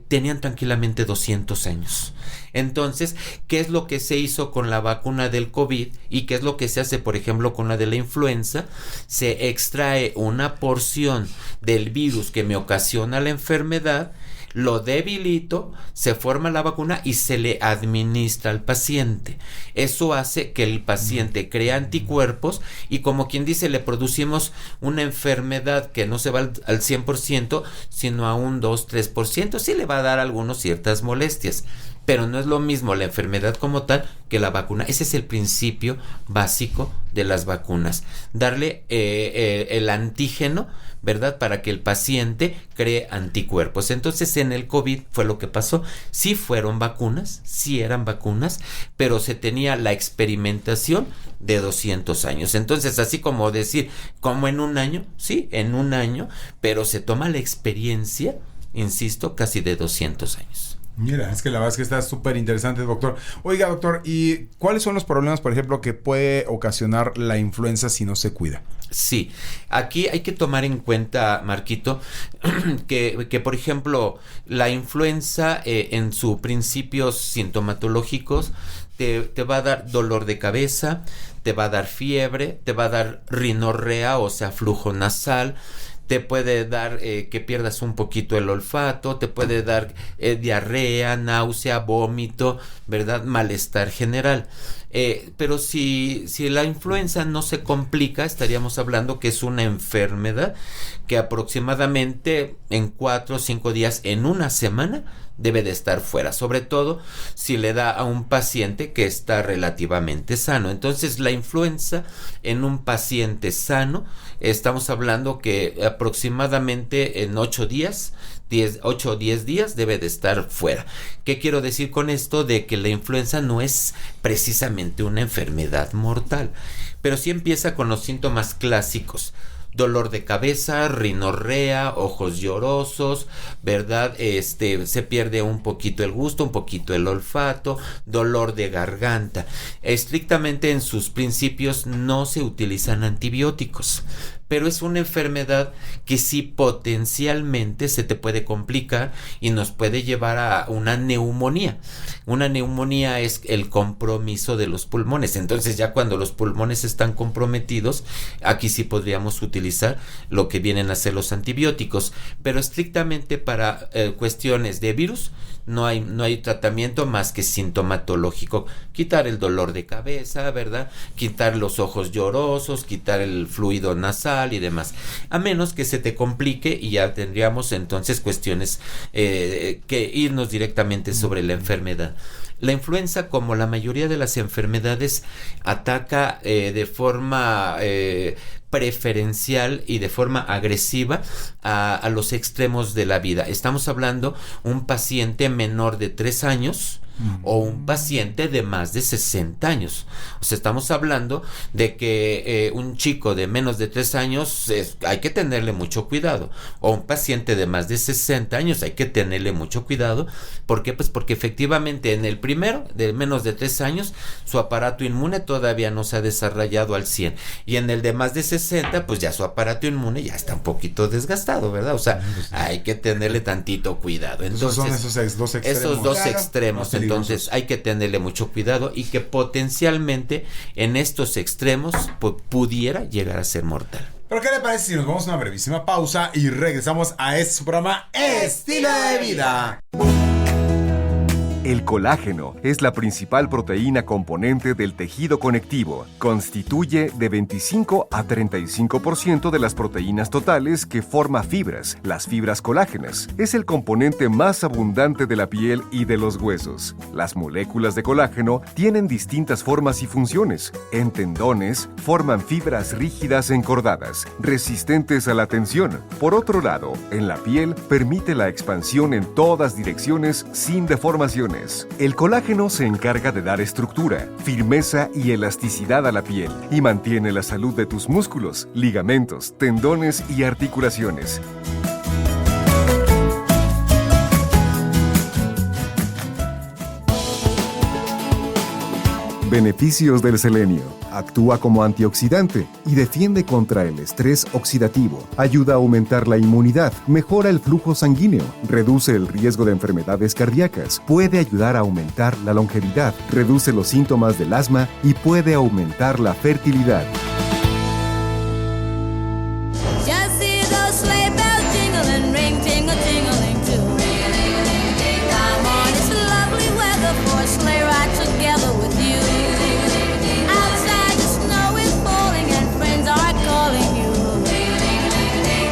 tenían tranquilamente 200 años. Entonces, ¿qué es lo que se hizo con la vacuna del COVID y qué es lo que se hace, por ejemplo, con la de la influenza? Se extrae una porción del virus que me ocasiona la enfermedad, lo debilito, se forma la vacuna y se le administra al paciente. Eso hace que el paciente cree anticuerpos y, como quien dice, le producimos una enfermedad que no se va al 100%, sino a un 2-3%. Sí le va a dar algunos ciertas molestias, pero no es lo mismo la enfermedad como tal que la vacuna. Ese es el principio básico de las vacunas, darle el antígeno, ¿verdad? Para que el paciente cree anticuerpos. Entonces en el COVID fue lo que pasó. Sí fueron vacunas, sí eran vacunas, pero se tenía la experimentación de 200 años. Entonces, así como decir, como en un año, sí, en un año, pero se toma la experiencia, insisto, casi de 200 años. Mira, es que la verdad es que está súper interesante, doctor. Oiga, doctor, ¿y cuáles son los problemas, por ejemplo, que puede ocasionar la influenza si no se cuida? Sí, aquí hay que tomar en cuenta, Marquito, que por ejemplo, la influenza en sus principios sintomatológicos te va a dar dolor de cabeza, te va a dar fiebre, te va a dar rinorrea, o sea, flujo nasal, te puede dar que pierdas un poquito el olfato, te puede dar diarrea, náusea, vómito, ¿verdad? Malestar general. Pero si la influenza no se complica, estaríamos hablando que es una enfermedad que aproximadamente en 4 o 5 días, en una semana, debe de estar fuera, sobre todo si le da a un paciente que está relativamente sano. Entonces la influenza en un paciente sano, estamos hablando que aproximadamente en 8 días, 8 o 10 días debe de estar fuera. ¿Qué quiero decir con esto? De que la influenza no es precisamente una enfermedad mortal, pero sí empieza con los síntomas clásicos: dolor de cabeza, rinorrea, ojos llorosos, ¿verdad? Se pierde un poquito el gusto, un poquito el olfato, dolor de garganta. Estrictamente en sus principios no se utilizan antibióticos, pero es una enfermedad que sí potencialmente se te puede complicar y nos puede llevar a una neumonía. Una neumonía es el compromiso de los pulmones. Entonces ya cuando los pulmones están comprometidos, aquí sí podríamos utilizar lo que vienen a ser los antibióticos, pero estrictamente para cuestiones de virus no hay tratamiento más que sintomatológico. Quitar el dolor de cabeza, ¿verdad? Quitar los ojos llorosos, quitar el fluido nasal y demás, a menos que se te complique y ya tendríamos entonces cuestiones que irnos directamente sobre la enfermedad. La influenza, como la mayoría de las enfermedades, ataca de forma preferencial y de forma agresiva a los extremos de la vida. Estamos hablando un paciente menor de 3 años o un paciente de más de 60 años. O sea, estamos hablando de que un chico de menos de 3 años hay que tenerle mucho cuidado, o un paciente de más de 60 años hay que tenerle mucho cuidado. ¿Por qué? Pues porque efectivamente en el primero, de menos de 3 años, su aparato inmune todavía no se ha desarrollado al 100, y en el de más de 60, pues ya su aparato inmune ya está un poquito desgastado, ¿verdad? O sea, hay que tenerle tantito cuidado. Entonces, son esos dos extremos. Esos dos extremos. Entonces hay que tenerle mucho cuidado, y que potencialmente en estos extremos pudiera llegar a ser mortal. ¿Pero qué le parece si nos vamos a una brevísima pausa y regresamos a este programa Estilo de Vida? El colágeno es la principal proteína componente del tejido conectivo. Constituye de 25 a 35% de las proteínas totales que forma fibras, las fibras colágenas. Es el componente más abundante de la piel y de los huesos. Las moléculas de colágeno tienen distintas formas y funciones. En tendones, forman fibras rígidas encordadas, resistentes a la tensión. Por otro lado, en la piel, permite la expansión en todas direcciones sin deformaciones. El colágeno se encarga de dar estructura, firmeza y elasticidad a la piel y mantiene la salud de tus músculos, ligamentos, tendones y articulaciones. Beneficios del selenio. Actúa como antioxidante y defiende contra el estrés oxidativo. Ayuda a aumentar la inmunidad, mejora el flujo sanguíneo, reduce el riesgo de enfermedades cardíacas, puede ayudar a aumentar la longevidad, reduce los síntomas del asma y puede aumentar la fertilidad. Just see those sleigh bells jingling, ring, tingle, tingling too. Come on, it's lovely weather for a sleigh ride together with you. Outside the snow is falling and friends are calling you.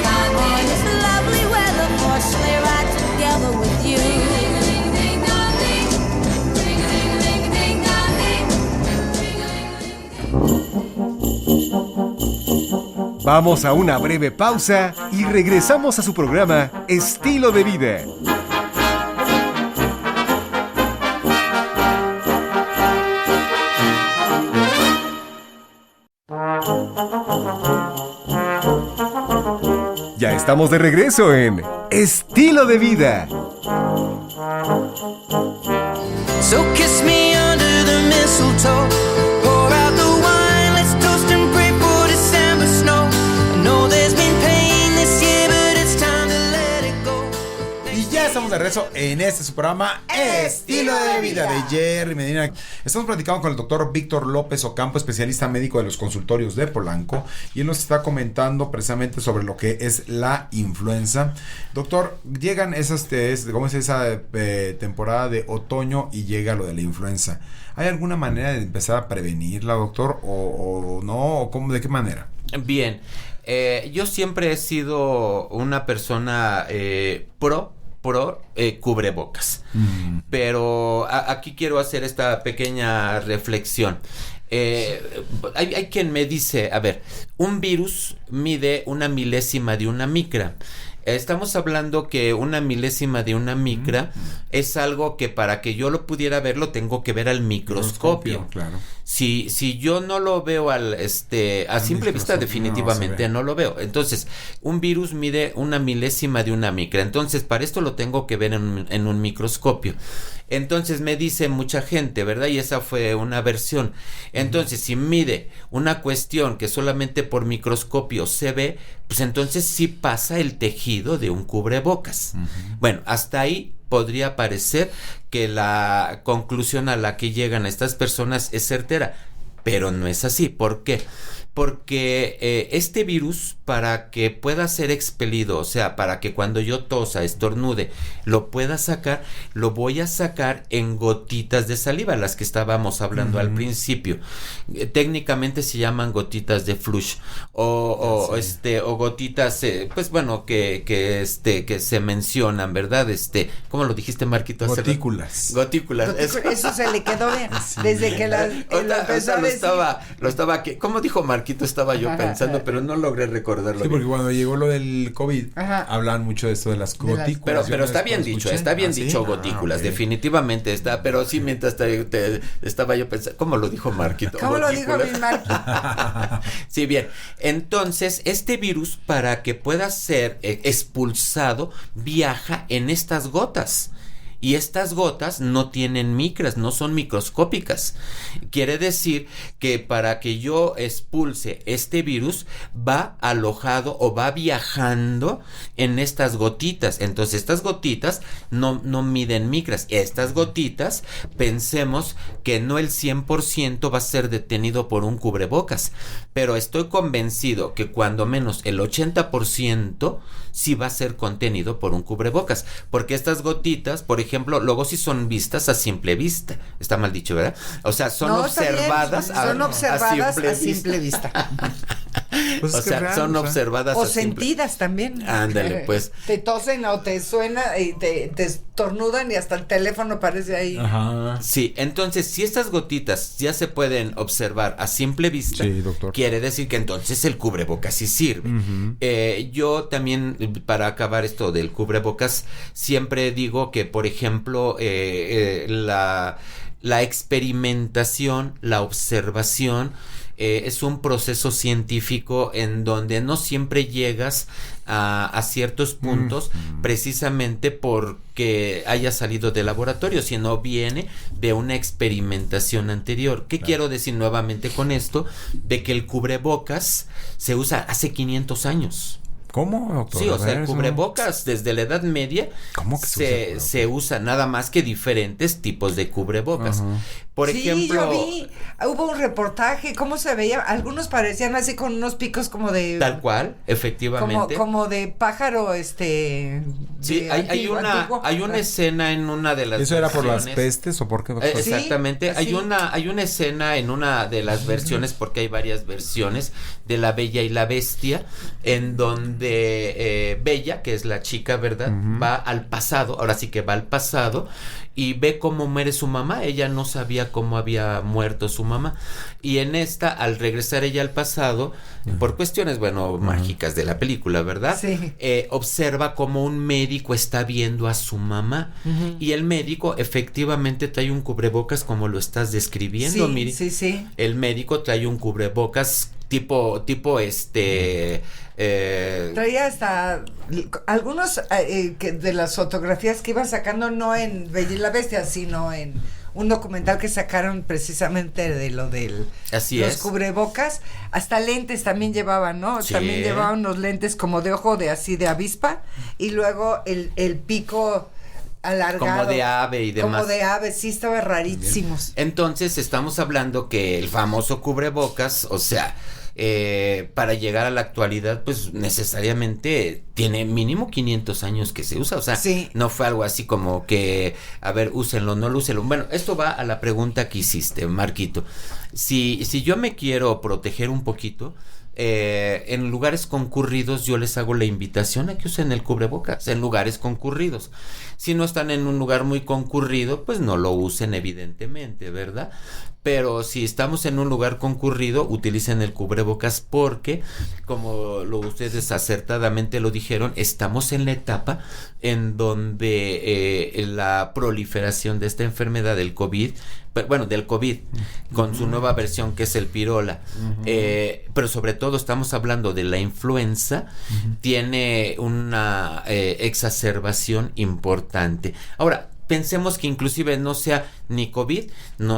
Come on, it's lovely weather for a sleigh ride together with you. Vamos a una breve pausa y regresamos a su programa Estilo de Vida. Ya estamos de regreso en Estilo de Vida. So kiss me under the mistletoe, pour out the wine, let's toast and pray for December snow. I know there's been pain this year, but it's time to let it go. Y ya estamos de regreso en este su programa Estilo de Vida de Jerry Medina. Estamos platicando con el doctor Víctor López Ocampo, especialista médico de los consultorios de Polanco, y él nos está comentando precisamente sobre lo que es la influenza. Doctor, llegan esas, ¿cómo es esa temporada de otoño y llega lo de la influenza? ¿Hay alguna manera de empezar a prevenirla, doctor, o no? ¿O cómo, de qué manera? Bien, yo siempre he sido una persona pro cubrebocas. Pero aquí quiero hacer esta pequeña reflexión. Hay quien me dice, a ver, un virus mide 1/1000 de una micra. Estamos hablando que 1/1000 de una micra es algo que para que yo lo pudiera ver lo tengo que ver al microscopio. Claro. Si yo no lo veo a simple vista, definitivamente no lo veo. Entonces, un virus mide 1/1000 de una micra. Entonces, para esto lo tengo que ver en un microscopio. Entonces me dice mucha gente, ¿verdad? Y esa fue una versión. Entonces, si mide una cuestión que solamente por microscopio se ve, pues entonces sí pasa el tejido de un cubrebocas. Bueno, hasta ahí podría parecer que la conclusión a la que llegan estas personas es certera, pero no es así. ¿Por qué? Porque este virus, para que pueda ser expelido, o sea, para que cuando yo tosa, estornude, lo pueda sacar, lo voy a sacar en gotitas de saliva, las que estábamos hablando al principio. Técnicamente se llaman gotitas de flush o gotitas, pues bueno, que se mencionan, ¿verdad? ¿Cómo lo dijiste, Marquito? Gotículas. Gotículas. Eso se le quedó bien. Desde que lo empezó a decir. Lo estaba, ¿cómo dijo Marquito? Estaba yo pensando, pero no logré recordarlo. Sí, porque cuando llegó lo del COVID, hablaban mucho de esto de las gotículas. Pero está bien dicho, dicho gotículas, okay. Definitivamente está, pero sí, mientras estaba yo pensando, ¿cómo lo dijo Marquito? ¿Cómo gotículas? Lo dijo mi Marquito? Sí, bien. Entonces, este virus, para que pueda ser expulsado, viaja en estas gotas. Y estas gotas no tienen micras, no son microscópicas. Quiere decir que para que yo expulse este virus, va alojado o va viajando en estas gotitas. Entonces, estas gotitas no miden micras. Estas gotitas, pensemos que no el 100% va a ser detenido por un cubrebocas. Pero estoy convencido que cuando menos el 80% sí va a ser contenido por un cubrebocas. Porque estas gotitas, por ejemplo, luego sí son vistas a simple vista. Está mal dicho, ¿verdad? O sea, son observadas a simple vista. Pues o sea, son observadas o sentidas también. Ándale, pues. Te tosen o te suena y te estornudan y hasta el teléfono aparece ahí. Ajá. Sí, entonces, si estas gotitas ya se pueden observar a simple vista, sí, doctor, quiere decir que entonces el cubrebocas sí sirve. Yo también, para acabar esto del cubrebocas, siempre digo que, por ejemplo, la experimentación, la observación, es un proceso científico en donde no siempre llegas a ciertos puntos precisamente porque haya salido del laboratorio, sino viene de una experimentación anterior. ¿Qué quiero decir nuevamente con esto? De que el cubrebocas se usa hace 500 años. ¿Cómo, doctor? Sí, o sea, el cubrebocas desde la Edad Media se usa, nada más que diferentes tipos de cubrebocas. Por ejemplo, yo vi, hubo un reportaje, ¿cómo se veía? Algunos parecían así con unos picos como de... Tal cual, efectivamente. Como de pájaro, Sí, hay una escena en una de las ¿Eso era por las pestes o por qué, doctor? Exactamente, ¿Sí? hay una escena en una de las versiones, porque hay varias versiones, de La Bella y la Bestia, en donde Bella, que es la chica, ¿verdad? Va al pasado, ahora sí que va al pasado, y ve cómo muere su mamá. Ella no sabía cómo había muerto su mamá. Y en esta, al regresar ella al pasado, por cuestiones, bueno, mágicas de la película, ¿verdad? Sí. Observa cómo un médico está viendo a su mamá. Y el médico efectivamente trae un cubrebocas como lo estás describiendo, Sí, Miri. sí. El médico trae un cubrebocas tipo Traía hasta algunos de las fotografías que iba sacando, no en Bella y la Bestia, sino en un documental que sacaron precisamente de lo del los cubrebocas. Hasta lentes también llevaban, ¿no? Sí. También llevaban unos lentes como de ojo de así de avispa, y luego el pico alargado. como de ave y demás. Como de ave, sí, estaba rarísimos. Entonces estamos hablando que el famoso cubrebocas, o sea, para llegar a la actualidad, pues necesariamente tiene mínimo 500 años que se usa, o sea, Sí. no fue algo así como que, a ver, úsenlo, no lo úsenlo. Bueno, esto va a la pregunta que hiciste, Marquito. Si yo me quiero proteger un poquito, en lugares concurridos yo les hago la invitación a que usen el cubrebocas en lugares concurridos. Si no están en un lugar muy concurrido, pues no lo usen, evidentemente, ¿verdad? Pero si estamos en un lugar concurrido, utilicen el cubrebocas porque, como ustedes acertadamente lo dijeron, estamos en la etapa en donde la proliferación de esta enfermedad del COVID, del COVID, con su nueva versión que es el pirola, pero sobre todo estamos hablando de la influenza, tiene una exacerbación importante. Ahora, pensemos que inclusive no sea ni COVID,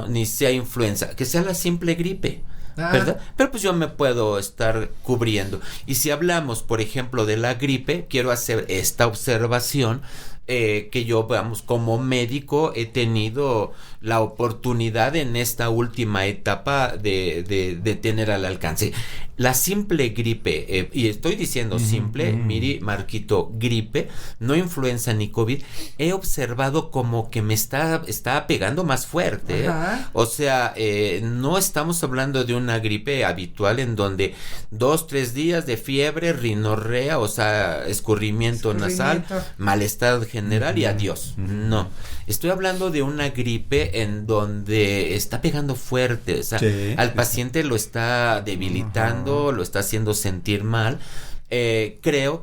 ni sea influenza, que sea la simple gripe, ¿verdad? Pero pues yo me puedo estar cubriendo. Y si hablamos, por ejemplo, de la gripe, quiero hacer esta observación, que yo, vamos, como médico he tenido la oportunidad en esta última etapa de tener al alcance. La simple gripe, y estoy diciendo simple, Miri, Marquito, gripe, no influenza ni COVID, he observado como que me está pegando más fuerte. O sea, no estamos hablando de una gripe habitual en donde 2-3 días de fiebre, rinorrea, o sea, escurrimiento nasal, malestar general y adiós. No, estoy hablando de una gripe en donde está pegando fuerte, o sea, al paciente lo está debilitando, lo está haciendo sentir mal.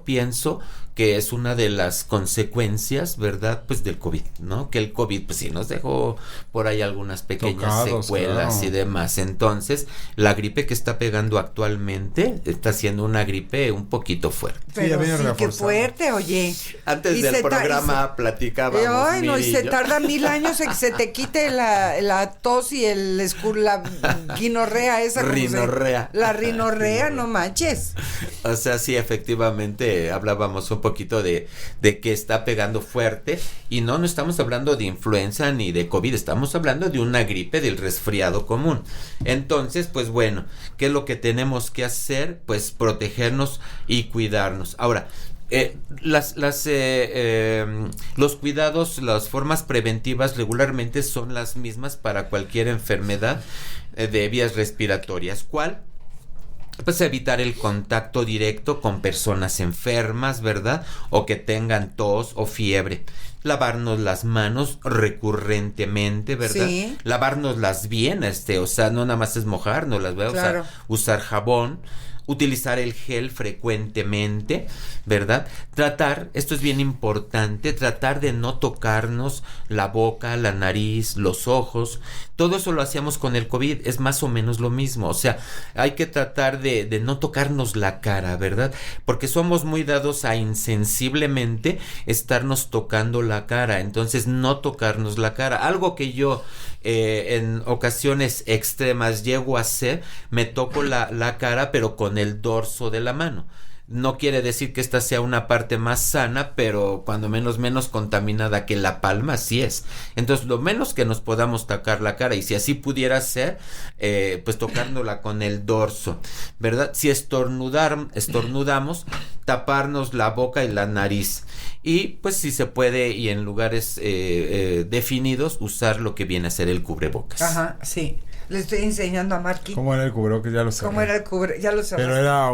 Pienso que es una de las consecuencias, ¿verdad? Pues del COVID, ¿no? Que el COVID, pues sí, nos dejó por ahí algunas pequeñas secuelas y demás. Entonces, la gripe que está pegando actualmente está siendo una gripe un poquito fuerte. Pero sí, qué fuerte, oye. Antes del programa platicábamos. Ay, no, y se tarda 1000 años en que se te quite la tos y la guinorrea esa. Rinorrea. La rinorrea, no manches. O sea, sí, efectivamente, hablábamos un poquito de que está pegando fuerte, y no estamos hablando de influenza ni de COVID, estamos hablando de una gripe, del resfriado común. Entonces, pues bueno, ¿qué es lo que tenemos que hacer? Pues protegernos y cuidarnos. Ahora, los cuidados, las formas preventivas regularmente son las mismas para cualquier enfermedad de vías respiratorias. ¿Cuál? Pues evitar el contacto directo con personas enfermas, ¿verdad? O que tengan tos o fiebre. Lavarnos las manos recurrentemente, ¿verdad? Sí. Lavárnoslas bien, o sea, no nada más es mojárnoslas, ¿verdad? Claro. O sea, usar jabón, utilizar el gel frecuentemente, ¿verdad? Esto es bien importante, tratar de no tocarnos la boca, la nariz, los ojos. Todo eso lo hacíamos con el COVID, es más o menos lo mismo. O sea, hay que tratar de no tocarnos la cara, ¿verdad? Porque somos muy dados a insensiblemente estarnos tocando la cara. Entonces, no tocarnos la cara. Algo que yo en ocasiones extremas llego a hacer, me toco la cara, pero con el dorso de la mano. No quiere decir que esta sea una parte más sana, pero cuando menos contaminada que la palma, sí es. Entonces, lo menos que nos podamos tocar la cara, y si así pudiera ser, pues tocándola con el dorso, ¿verdad? Si estornudamos, taparnos la boca y la nariz. Y pues si se puede, y en lugares definidos, usar lo que viene a ser el cubrebocas. Ajá, sí. Le estoy enseñando a Marky. ¿Cómo era el cubrebocas? Ya lo sabía. ¿Cómo era el cubre? Ya lo sabes. Pero era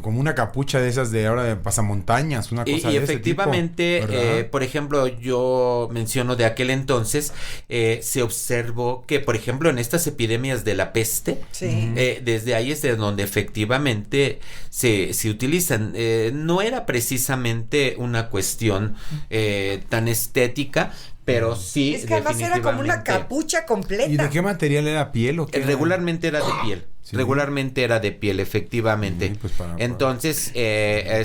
como una capucha de esas de ahora de pasamontañas, una cosa Y de efectivamente, ese tipo, ¿verdad? por ejemplo, yo menciono de aquel entonces, se observó que, por ejemplo, en estas epidemias de la peste, Sí. desde ahí es de donde efectivamente se utilizan. No era precisamente una cuestión tan estética, pero sí. Es que además era como una definitivamente, capucha completa. ¿Y de qué material era? ¿Piel o qué? regularmente era de piel. Sí. Regularmente era de piel, efectivamente. Sí, pues para- Entonces,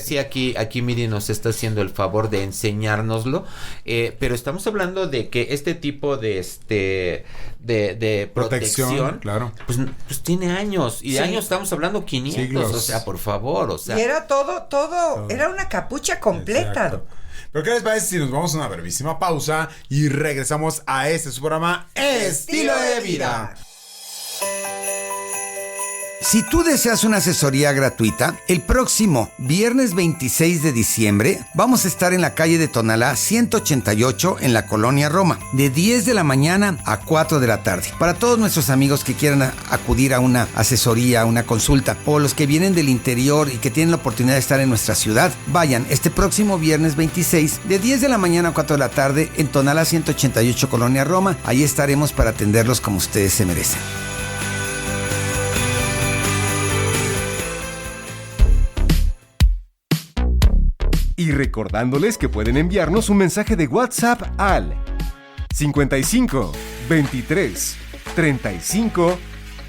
sí, aquí Miri nos está haciendo el favor de enseñárnoslo, pero estamos hablando de que este tipo de de protección, claro. pues tiene años, y de Sí. años estamos hablando 500, Siglos. o sea, por favor, o sea. Y era todo, era una capucha completa. Exacto. Pero ¿qué les parece si nos vamos a una brevísima pausa y regresamos a este su programa Estilo de Vida? Si tú deseas una asesoría gratuita, el próximo viernes 26 de diciembre vamos a estar en la calle de Tonalá 188 en la Colonia Roma, de 10 de la mañana a 4 de la tarde. Para todos nuestros amigos que quieran acudir a una asesoría, a una consulta, o los que vienen del interior y que tienen la oportunidad de estar en nuestra ciudad, vayan este próximo viernes 26 de 10 de la mañana a 4 de la tarde en Tonalá 188 Colonia Roma. Ahí estaremos para atenderlos como ustedes se merecen. Y recordándoles que pueden enviarnos un mensaje de WhatsApp al 55 23 35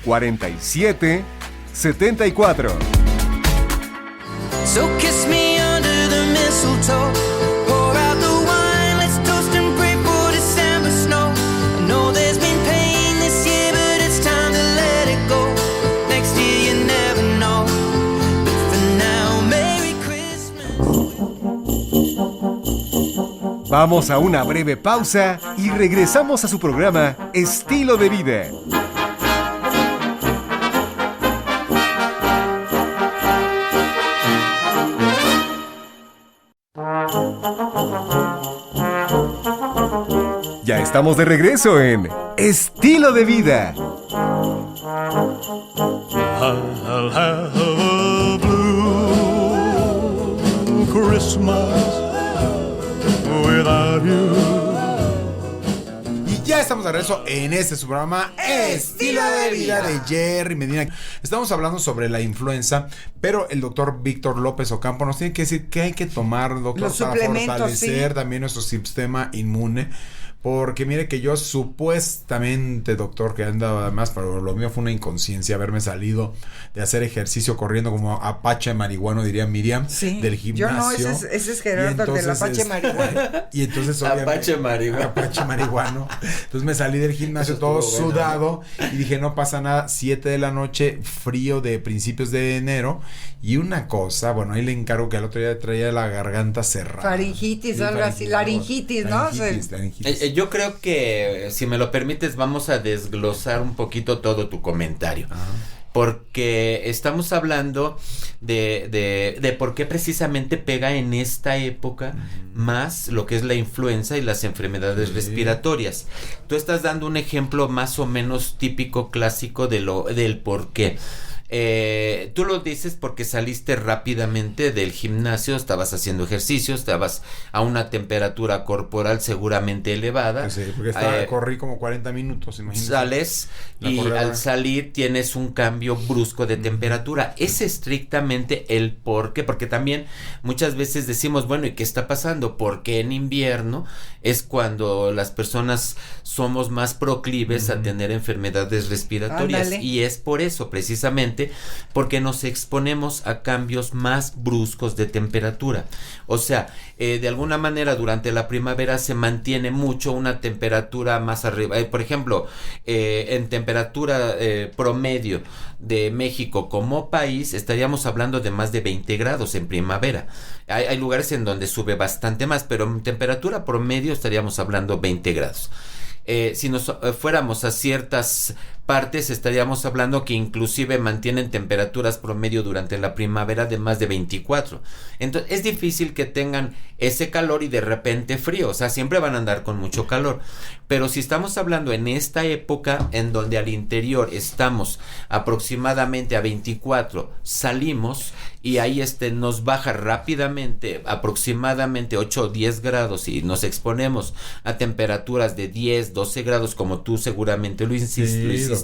47 74. So kiss me under the mistletoe. Pour out the wine, let's toast and pray for December snow. I know there's been pain this year, but it's time to let it go. Next year you never know. But for now, Merry Christmas. Vamos a una breve pausa y regresamos a su programa Estilo de Vida. Ya estamos de regreso en Estilo de Vida. I'll have a blue Christmas without you. Y ya estamos de regreso en este su programa Estilo de Vida de Jerry Medina. Estamos hablando sobre la influenza, pero el doctor Víctor López Ocampo nos tiene que decir qué hay que tomar, doctor, Los para suplementos, fortalecer sí. también nuestro sistema inmune. Porque mire que yo supuestamente, doctor, que andaba además, pero lo mío fue una inconsciencia, haberme salido de hacer ejercicio corriendo como apache marihuano, diría Miriam, Sí. del gimnasio. Yo no, ese es Gerardo, el del Apache marihuano. Y entonces obviamente Apache marihuano. Apache marihuano. Entonces me salí del gimnasio Eso todo estuvo bueno. sudado y dije, no pasa nada, 7 de la noche, frío de principios de enero. Y una cosa, bueno, ahí le encargo que al otro día traía la garganta cerrada. Faringitis, Sí, algo así, laringitis, ¿no? Laringitis. Yo creo que, si me lo permites, vamos a desglosar un poquito todo tu comentario. Porque estamos hablando de por qué precisamente pega en esta época más lo que es la influenza y las enfermedades respiratorias. Tú estás dando un ejemplo más o menos típico, clásico del por qué. Tú lo dices porque saliste rápidamente del gimnasio, estabas haciendo ejercicio, estabas a una temperatura corporal seguramente elevada. Sí, porque corrí como 40 minutos, imagínate. Sales La y corredora. al salir tienes un cambio brusco de temperatura. Es estrictamente el por qué, porque también muchas veces decimos, bueno, ¿y qué está pasando? Porque en invierno es cuando las personas somos más proclives a tener enfermedades respiratorias. Ándale. Y es por eso, precisamente, porque nos exponemos a cambios más bruscos de temperatura. O sea, de alguna manera durante la primavera se mantiene mucho una temperatura más arriba. Por ejemplo, en temperatura promedio de México como país, estaríamos hablando de más de 20 grados en primavera. Hay lugares en donde sube bastante más, pero en temperatura promedio estaríamos hablando 20 grados. Si nos fuéramos a ciertas partes estaríamos hablando que inclusive mantienen temperaturas promedio durante la primavera de más de 24. Entonces es difícil que tengan ese calor y de repente frío, o sea, siempre van a andar con mucho calor. Pero si estamos hablando en esta época en donde al interior estamos aproximadamente a 24, salimos y ahí nos baja rápidamente aproximadamente 8 o 10 grados y nos exponemos a temperaturas de 10, 12 grados como tú seguramente lo hiciste,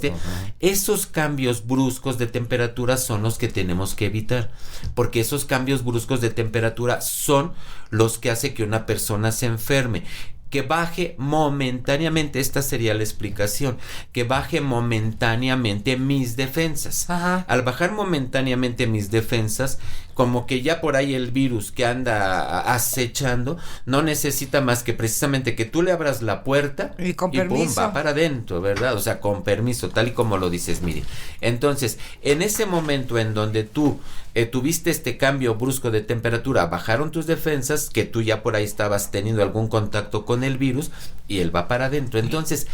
esos cambios bruscos de temperatura son los que tenemos que evitar, porque esos cambios bruscos de temperatura son los que hace que una persona se enferme. Que baje momentáneamente, esta sería la explicación, que baje momentáneamente mis defensas. Ajá. Al bajar momentáneamente mis defensas, como que ya por ahí el virus que anda acechando no necesita más que precisamente que tú le abras la puerta y con pum, permiso va para adentro, ¿verdad? O sea, con permiso, tal y como lo dices, Miri. Entonces, en ese momento en donde tú tuviste este cambio brusco de temperatura, bajaron tus defensas, que tú ya por ahí estabas teniendo algún contacto con el virus y él va para adentro. Entonces,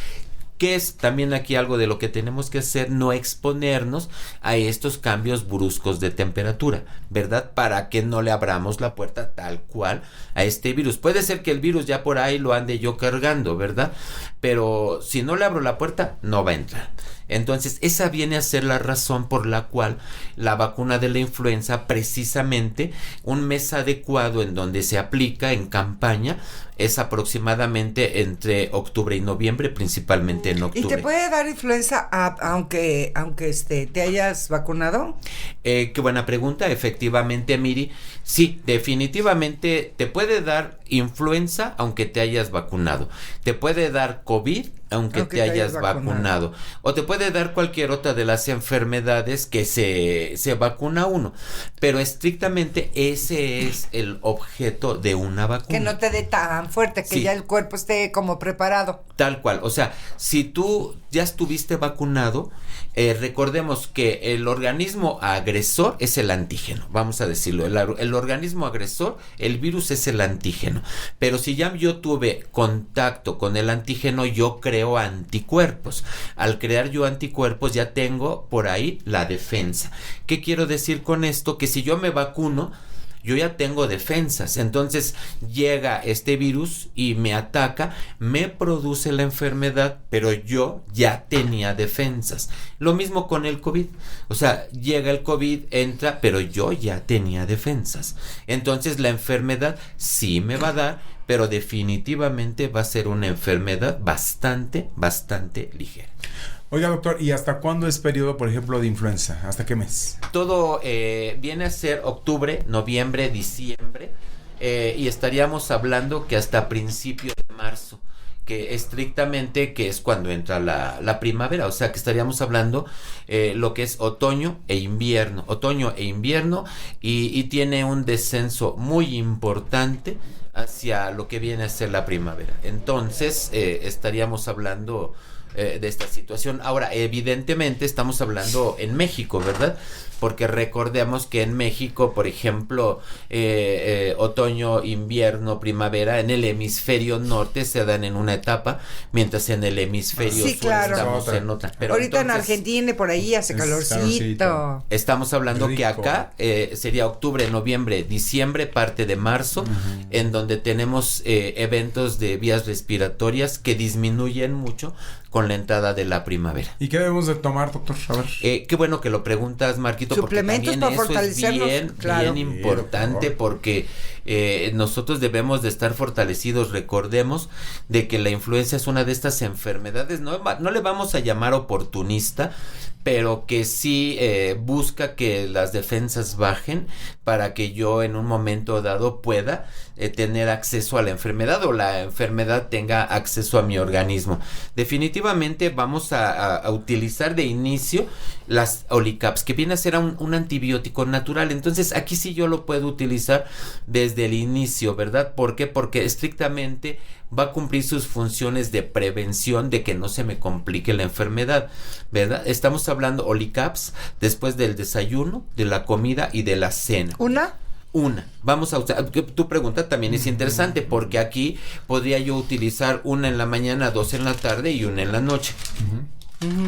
¿qué es también aquí algo de lo que tenemos que hacer? No exponernos a estos cambios bruscos de temperatura, ¿verdad? Para que no le abramos la puerta tal cual a este virus. Puede ser que el virus ya por ahí lo ande yo cargando, ¿verdad? Pero si no le abro la puerta, no va a entrar. Entonces, esa viene a ser la razón por la cual la vacuna de la influenza, precisamente un mes adecuado en donde se aplica en campaña, es aproximadamente entre octubre y noviembre, principalmente en octubre. ¿Y te puede dar influenza aunque te hayas vacunado? Qué buena pregunta, efectivamente, Miri. Sí, definitivamente te puede dar influenza aunque te hayas vacunado. Te puede dar COVID aunque te hayas vacunado. O te puede dar cualquier otra de las enfermedades que se vacuna uno. Pero estrictamente ese es el objeto de una vacuna. Que no te dé tan fuerte, que Sí. ya el cuerpo esté como preparado. Tal cual, o sea, si tú ya estuviste vacunado, recordemos que el organismo agresor es el antígeno, vamos a decirlo, el organismo agresor, el virus es el antígeno, pero si ya yo tuve contacto con el antígeno, yo creo anticuerpos. Al crear yo anticuerpos ya tengo por ahí la defensa. ¿Qué quiero decir con esto? Que si yo me vacuno, yo ya tengo defensas, entonces llega este virus y me ataca, me produce la enfermedad, pero yo ya tenía defensas. Lo mismo con el COVID, o sea, llega el COVID, entra, pero yo ya tenía defensas. Entonces la enfermedad sí me va a dar, pero definitivamente va a ser una enfermedad bastante ligera. Oiga, doctor, ¿y hasta cuándo es periodo, por ejemplo, de influenza? ¿Hasta qué mes? Todo viene a ser octubre, noviembre, diciembre, y estaríamos hablando que hasta principios de marzo, que estrictamente que es cuando entra la primavera, o sea que estaríamos hablando lo que es otoño e invierno, y tiene un descenso muy importante hacia lo que viene a ser la primavera. Entonces estaríamos hablando de esta situación. Ahora, evidentemente estamos hablando en México, ¿verdad? Porque recordemos que en México, por ejemplo, otoño, invierno, primavera, en el hemisferio norte se dan en una etapa, mientras en el hemisferio Sí, sur claro. estamos en otra. Pero ahorita en entonces, Argentina y por ahí hace es calorcito. calorcito. estamos hablando que Rico. acá sería octubre, noviembre, diciembre, parte de marzo, en donde tenemos eventos de vías respiratorias que disminuyen mucho con la entrada de la primavera. ¿Y qué debemos de tomar, doctor? A ver. Qué bueno que lo preguntas, Marquito, porque Suplementos también para eso es fortalecernos, claro. bien importante, porque nosotros debemos de estar fortalecidos. Recordemos de que la influenza es una de estas enfermedades, no le vamos a llamar oportunista, pero que sí busca que las defensas bajen para que yo en un momento dado pueda tener acceso a la enfermedad o la enfermedad tenga acceso a mi organismo. Definitivamente vamos a utilizar de inicio las Olicaps, que viene a ser un antibiótico natural. Entonces aquí sí yo lo puedo utilizar desde el inicio, ¿verdad? ¿Por qué? Porque estrictamente va a cumplir sus funciones de prevención de que no se me complique la enfermedad, ¿verdad? Estamos hablando Olicaps después del desayuno, de la comida y de la cena. ¿Una? Vamos a usar, tu pregunta también es interesante, porque aquí podría yo utilizar una en la mañana, 2 en la tarde y una en la noche.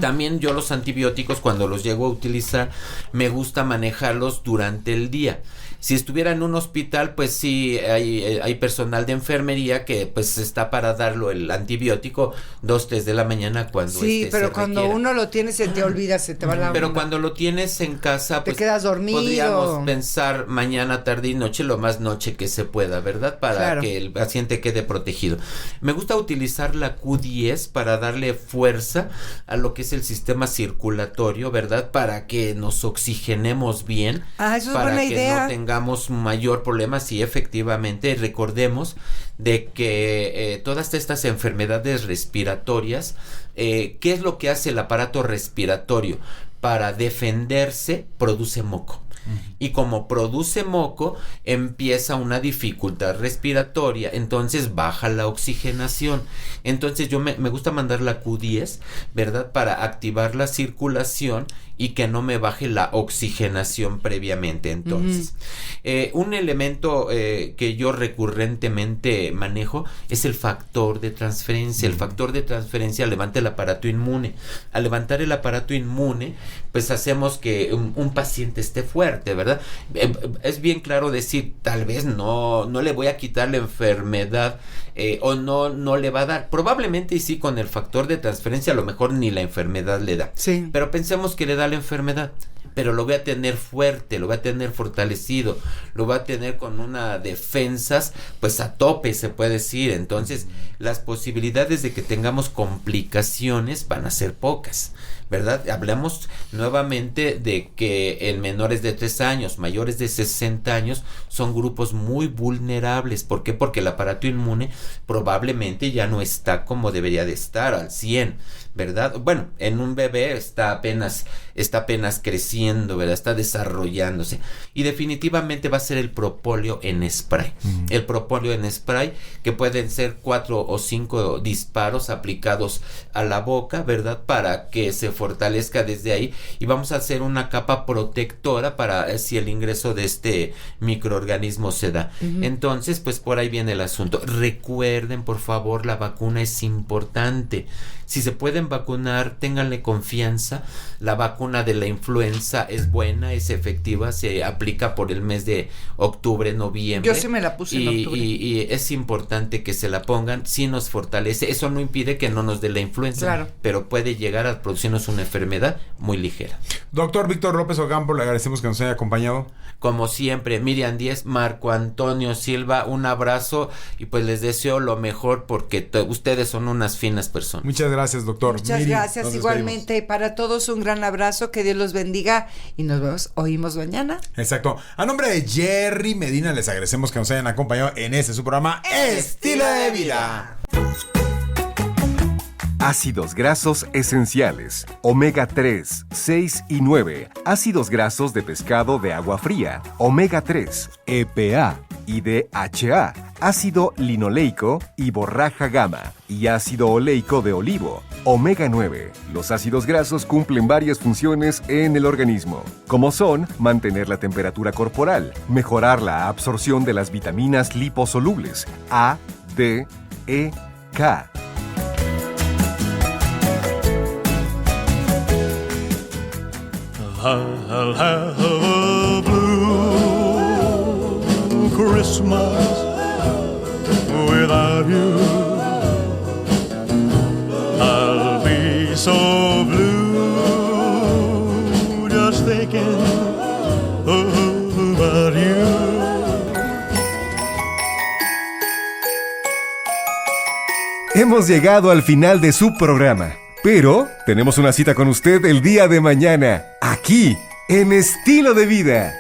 También yo los antibióticos, cuando los llego a utilizar, me gusta manejarlos durante el día. Si estuviera en un hospital, pues sí, hay personal de enfermería que pues está para darlo el antibiótico 2, 3 de la mañana cuando sí, pero cuando requiera. Uno lo tiene se te olvida, se te va la Pero onda. cuando lo tienes en casa, te pues quedas dormido. podríamos pensar mañana, tarde y noche, lo más noche que se pueda, ¿verdad? Para que el paciente quede protegido. Me gusta utilizar la Q10 para darle fuerza a lo que es el sistema circulatorio, ¿verdad? Para que nos oxigenemos bien. Ah, eso es para buena que idea. no tengamos mayor problema. Sí, efectivamente, recordemos de que todas estas enfermedades respiratorias, ¿qué es lo que hace el aparato respiratorio? Para defenderse, produce moco. Y como produce moco, empieza una dificultad respiratoria, entonces baja la oxigenación. Entonces yo me gusta mandar la Q10, ¿verdad? Para activar la circulación y que no me baje la oxigenación previamente. Entonces, un elemento que yo recurrentemente manejo es el factor de transferencia. El factor de transferencia levanta el aparato inmune. Al levantar el aparato inmune, pues hacemos que un paciente esté fuerte, ¿verdad? Es bien claro decir, tal vez no le voy a quitar la enfermedad o no le va a dar. Probablemente y sí, con el factor de transferencia a lo mejor ni la enfermedad le da. Sí. Pero pensemos que le da la enfermedad, pero lo voy a tener fuerte, lo voy a tener fortalecido, lo voy a tener con una defensas pues a tope, se puede decir. Entonces las posibilidades de que tengamos complicaciones van a ser pocas, ¿verdad? Hablamos nuevamente de que en menores de 3 años, mayores de 60 años, son grupos muy vulnerables. ¿Por qué? Porque el aparato inmune probablemente ya no está como debería de estar al 100, ¿verdad? Bueno, en un bebé está apenas creciendo, ¿verdad? Está desarrollándose. Y definitivamente va a ser el propóleo en spray. El propóleo en spray, que pueden ser 4 o 5 disparos aplicados a la boca, ¿verdad? Para que se fortalezca desde ahí. Y vamos a hacer una capa protectora para si el ingreso de este microorganismo se da. Entonces, pues por ahí viene el asunto. Recuerden, por favor, la vacuna es importante. Si se pueden vacunar, ténganle confianza. La vacuna de la influenza es buena, es efectiva, se aplica por el mes de octubre, noviembre. Yo sí me la puse en octubre. Y es importante que se la pongan, sí nos fortalece. Eso no impide que no nos dé la influenza, claro, pero puede llegar a producirnos una enfermedad muy ligera. Doctor Víctor López Ocampo, le agradecemos que nos haya acompañado. Como siempre, Miriam Díez, Marco Antonio Silva, un abrazo y pues les deseo lo mejor porque ustedes son unas finas personas. Muchas gracias, doctor. Muchas Miri, gracias, igualmente. Para todos un gran abrazo, que Dios los bendiga y nos oímos mañana. Exacto. A nombre de Jerry Medina les agradecemos que nos hayan acompañado en su programa Estilo de Vida. Ácidos grasos esenciales, omega 3, 6 y 9, ácidos grasos de pescado de agua fría, omega 3, EPA y DHA, ácido linoleico y borraja gamma y ácido oleico de olivo, omega 9. Los ácidos grasos cumplen varias funciones en el organismo, como son mantener la temperatura corporal, mejorar la absorción de las vitaminas liposolubles A, D, E, K. I'll have a blue Christmas without you. I'll be so blue just thinking about you. Hemos llegado al final de su programa, pero tenemos una cita con usted el día de mañana, aquí, en Estilo de Vida.